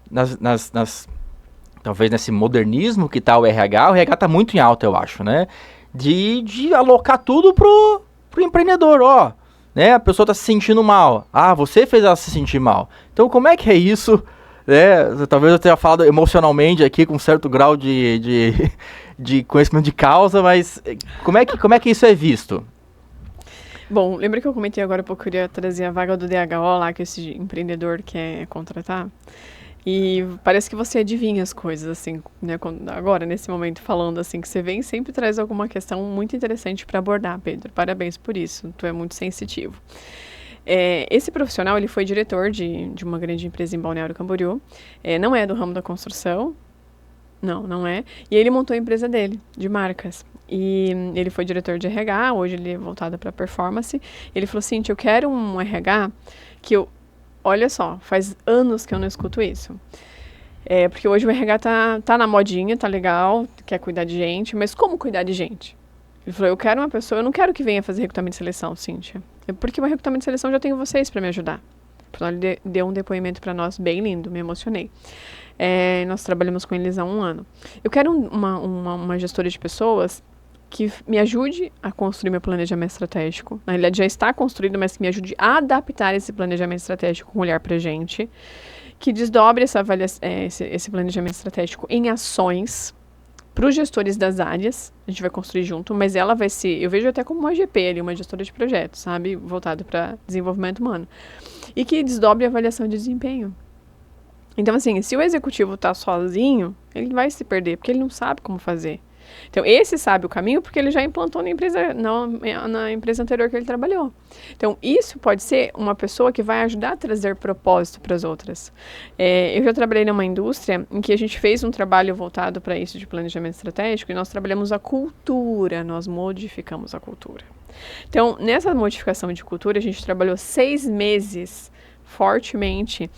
S1: Talvez nesse modernismo que tá o RH tá muito em alta, eu acho, né? De alocar tudo pro empreendedor, ó. Né? A pessoa tá se sentindo mal. Você fez ela se sentir mal. Então como é que é isso? Talvez eu tenha falado emocionalmente aqui com um certo grau de conhecimento de causa, mas como é que isso é visto?
S2: Bom, lembra que eu comentei agora há pouco que eu queria trazer a vaga do DHO lá, que esse empreendedor quer contratar? E parece que você adivinha as coisas, assim, né? Agora, nesse momento, falando assim, que você vem e sempre traz alguma questão muito interessante para abordar, Pedro. Parabéns por isso. Tu é muito sensitivo. Esse profissional, ele foi diretor de uma grande empresa em Balneário Camboriú. Não é do ramo da construção. Não é. E ele montou a empresa dele, de marcas. E ele foi diretor de RH, hoje ele é voltado para performance. Ele falou assim, eu quero um RH que eu... Olha só, faz anos que eu não escuto isso. Porque hoje o RH tá na modinha, tá legal, quer cuidar de gente, mas como cuidar de gente? Ele falou, eu quero uma pessoa, eu não quero que venha fazer recrutamento de seleção, Cíntia. Porque o recrutamento de seleção já tenho vocês para me ajudar. Então ele deu um depoimento para nós bem lindo, me emocionei. Nós trabalhamos com eles há 1 ano. Eu quero uma gestora de pessoas que me ajude a construir meu planejamento estratégico. Na realidade, já está construído, mas que me ajude a adaptar esse planejamento estratégico com olhar para a gente, que desdobre esse planejamento estratégico em ações para os gestores das áreas. A gente vai construir junto, mas ela vai ser, eu vejo até como uma GP ali, uma gestora de projetos, sabe? Voltado para desenvolvimento humano. E que desdobre a avaliação de desempenho. Então, assim, se o executivo está sozinho, ele vai se perder, porque ele não sabe como fazer. Então, esse sabe o caminho porque ele já implantou na empresa anterior que ele trabalhou. Então, isso pode ser uma pessoa que vai ajudar a trazer propósito para as outras. Eu já trabalhei numa indústria em que a gente fez um trabalho voltado para isso de planejamento estratégico e nós trabalhamos a cultura, nós modificamos a cultura. Então, nessa modificação de cultura, a gente trabalhou 6 meses fortemente,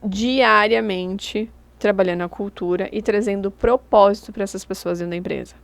S2: diariamente, trabalhando a cultura e trazendo propósito para essas pessoas dentro da empresa.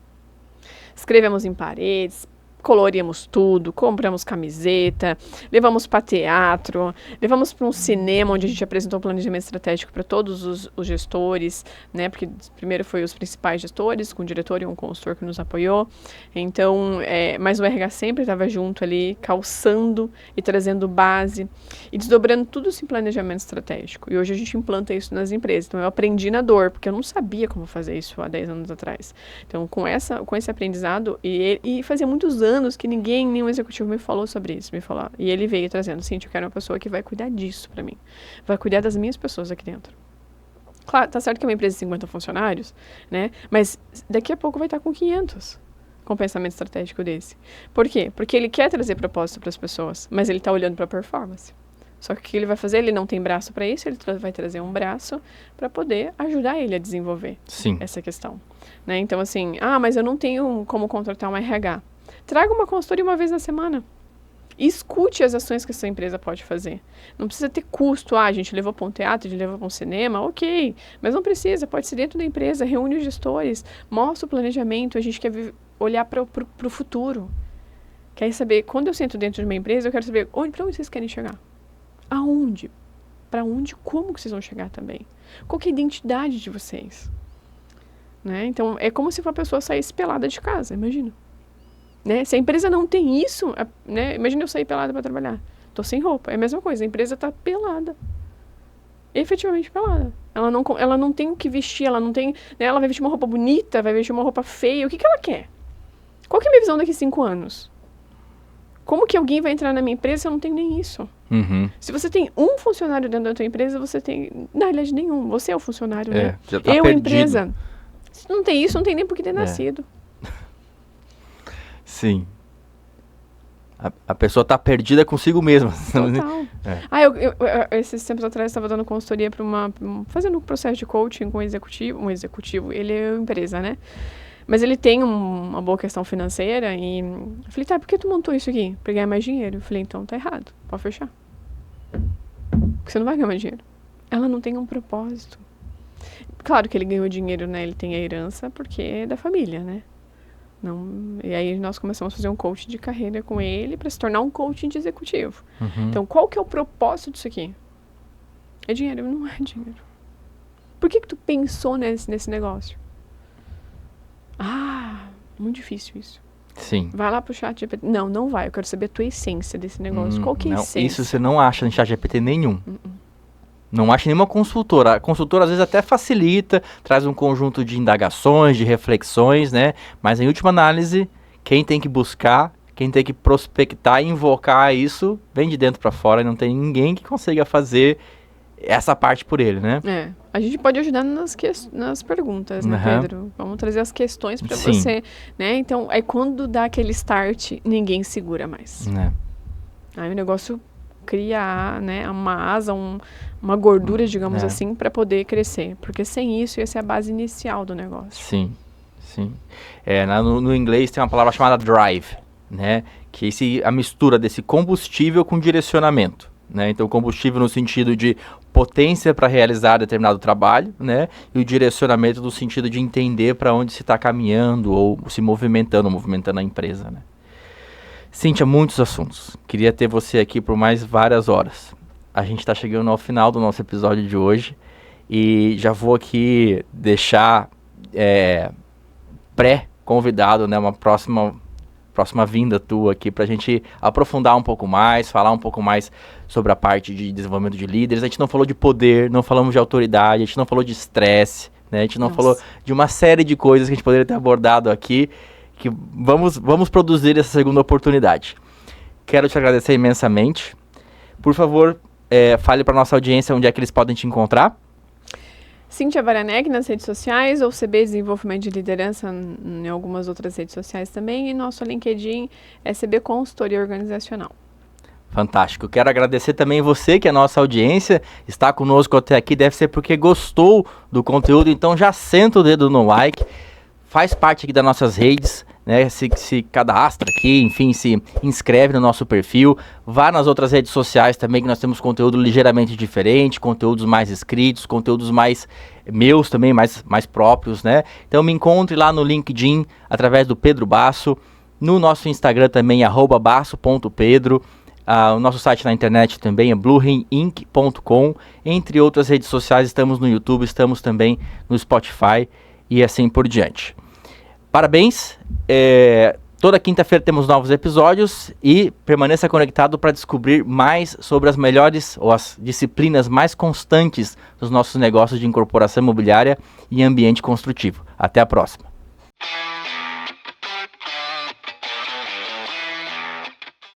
S2: Escrevemos em paredes, coloríamos tudo, compramos camiseta, levamos para teatro, levamos para um cinema onde a gente apresentou o planejamento estratégico para todos os gestores, né? Porque primeiro foi os principais gestores, com o diretor e um consultor que nos apoiou. Então, mas o RH sempre estava junto ali, calçando e trazendo base e desdobrando tudo isso em planejamento estratégico. E hoje a gente implanta isso nas empresas. Então, eu aprendi na dor, porque eu não sabia como fazer isso há 10 anos atrás. Então, com esse aprendizado, e fazia muitos anos que nenhum executivo me falou sobre isso, e ele veio trazendo, Cíntia, eu quero uma pessoa que vai cuidar disso para mim, vai cuidar das minhas pessoas aqui dentro. Claro, tá certo que é uma empresa de 50 funcionários, né, mas daqui a pouco vai estar com 500, com um pensamento estratégico desse. Por quê? Porque ele quer trazer propósito para as pessoas, mas ele tá olhando para a performance. Só que o que ele vai fazer? Ele não tem braço para isso, ele vai trazer um braço para poder ajudar ele a desenvolver essa questão. Né? Então, assim, mas eu não tenho como contratar um RH. Traga uma consultoria uma vez na semana. Escute as ações que a sua empresa pode fazer. Não precisa ter custo. A gente levou para um teatro, a gente levou para um cinema, ok. Mas não precisa, pode ser dentro da empresa, reúne os gestores, mostra o planejamento, a gente quer olhar para o futuro. Quer saber, quando eu sento dentro de uma empresa, eu quero saber para onde vocês querem chegar. Aonde? Para onde? Como que vocês vão chegar também? Qual que é a identidade de vocês? Né? Então, é como se uma pessoa saísse pelada de casa, imagina. Né? Se a empresa não tem isso, né? Imagina eu sair pelada para trabalhar. Tô sem roupa. É a mesma coisa, a empresa tá pelada. Efetivamente pelada. Ela não tem o que vestir, ela não tem... Né? Ela vai vestir uma roupa bonita, vai vestir uma roupa feia. O que ela quer? Qual que é a minha visão daqui a 5 anos? Como que alguém vai entrar na minha empresa se eu não tenho nem isso?
S1: Uhum.
S2: Se você tem um funcionário dentro da tua empresa, você tem... Na realidade, nenhum. Você é o funcionário, né?
S1: Já tá
S2: eu,
S1: perdido.
S2: empresa. Se não tem isso, não tem nem por que ter nascido.
S1: Sim. A pessoa tá perdida consigo mesma.
S2: Total. Esses tempos atrás, estava dando consultoria para fazendo um processo de coaching com um executivo. Ele é uma empresa, né? Mas ele tem uma boa questão financeira e eu falei, por que tu montou isso aqui? Pra ganhar mais dinheiro. Eu falei, então tá errado, pode fechar. Porque você não vai ganhar mais dinheiro. Ela não tem um propósito. Claro que ele ganhou dinheiro, né? Ele tem a herança porque é da família, né? Não, e aí nós começamos a fazer um coaching de carreira com ele para se tornar um coaching de executivo.
S1: Uhum.
S2: Então, qual que é o propósito disso aqui? É dinheiro? Não é dinheiro. Por que tu pensou nesse negócio? Muito difícil isso.
S1: Sim.
S2: Vai lá pro chat GPT. Não vai. Eu quero saber a tua essência desse negócio. Qual que é a essência?
S1: Isso você não acha no chat GPT nenhum. Não acha nenhuma consultora. A consultora às vezes até facilita, traz um conjunto de indagações, de reflexões, né? Mas em última análise, quem tem que buscar, quem tem que prospectar e invocar isso, vem de dentro para fora e não tem ninguém que consiga fazer essa parte por ele, né?
S2: A gente pode ajudar nas perguntas, né, Pedro? Vamos trazer as questões para você, né? Então, aí quando dá aquele start, ninguém segura mais. Aí o negócio cria, né, uma asa, uma gordura, digamos assim, para poder crescer. Porque sem isso, essa é a base inicial do negócio.
S1: Sim. No inglês tem uma palavra chamada drive, né? Que é a mistura desse combustível com direcionamento, né? Então, combustível no sentido de potência para realizar determinado trabalho, né? E o direcionamento no sentido de entender para onde se está caminhando ou se movimentando a empresa, né? Cíntia, muitos assuntos. Queria ter você aqui por mais várias horas. A gente está chegando ao final do nosso episódio de hoje e já vou aqui deixar pré-convidado, né? Uma próxima vinda tua aqui pra gente aprofundar um pouco mais, falar um pouco mais sobre a parte de desenvolvimento de líderes. A gente não falou de poder, não falamos de autoridade, a gente não falou de estresse, né? A gente não falou de uma série de coisas que a gente poderia ter abordado aqui, que vamos produzir essa segunda oportunidade. Quero te agradecer imensamente. Por favor, fale para nossa audiência onde é que eles podem te encontrar.
S2: Cíntia Varaneg nas redes sociais, ou CB Desenvolvimento de Liderança em algumas outras redes sociais também, e nosso LinkedIn é CB Consultoria Organizacional.
S1: Fantástico. Quero agradecer também você, que é a nossa audiência, está conosco até aqui, deve ser porque gostou do conteúdo, então já senta o dedo no like, faz parte aqui das nossas redes, né? Se cadastra aqui, enfim, se inscreve no nosso perfil, vá nas outras redes sociais também, que nós temos conteúdo ligeiramente diferente, conteúdos mais escritos, conteúdos mais meus também, mais próprios, né? Então me encontre lá no LinkedIn, através do Pedro Basso, no nosso Instagram também, @basso.pedro, o nosso site na internet também é bluehininc.com, entre outras redes sociais, estamos no YouTube, estamos também no Spotify e assim por diante. Parabéns, toda quinta-feira temos novos episódios e permaneça conectado para descobrir mais sobre as melhores ou as disciplinas mais constantes dos nossos negócios de incorporação imobiliária e ambiente construtivo. Até a próxima.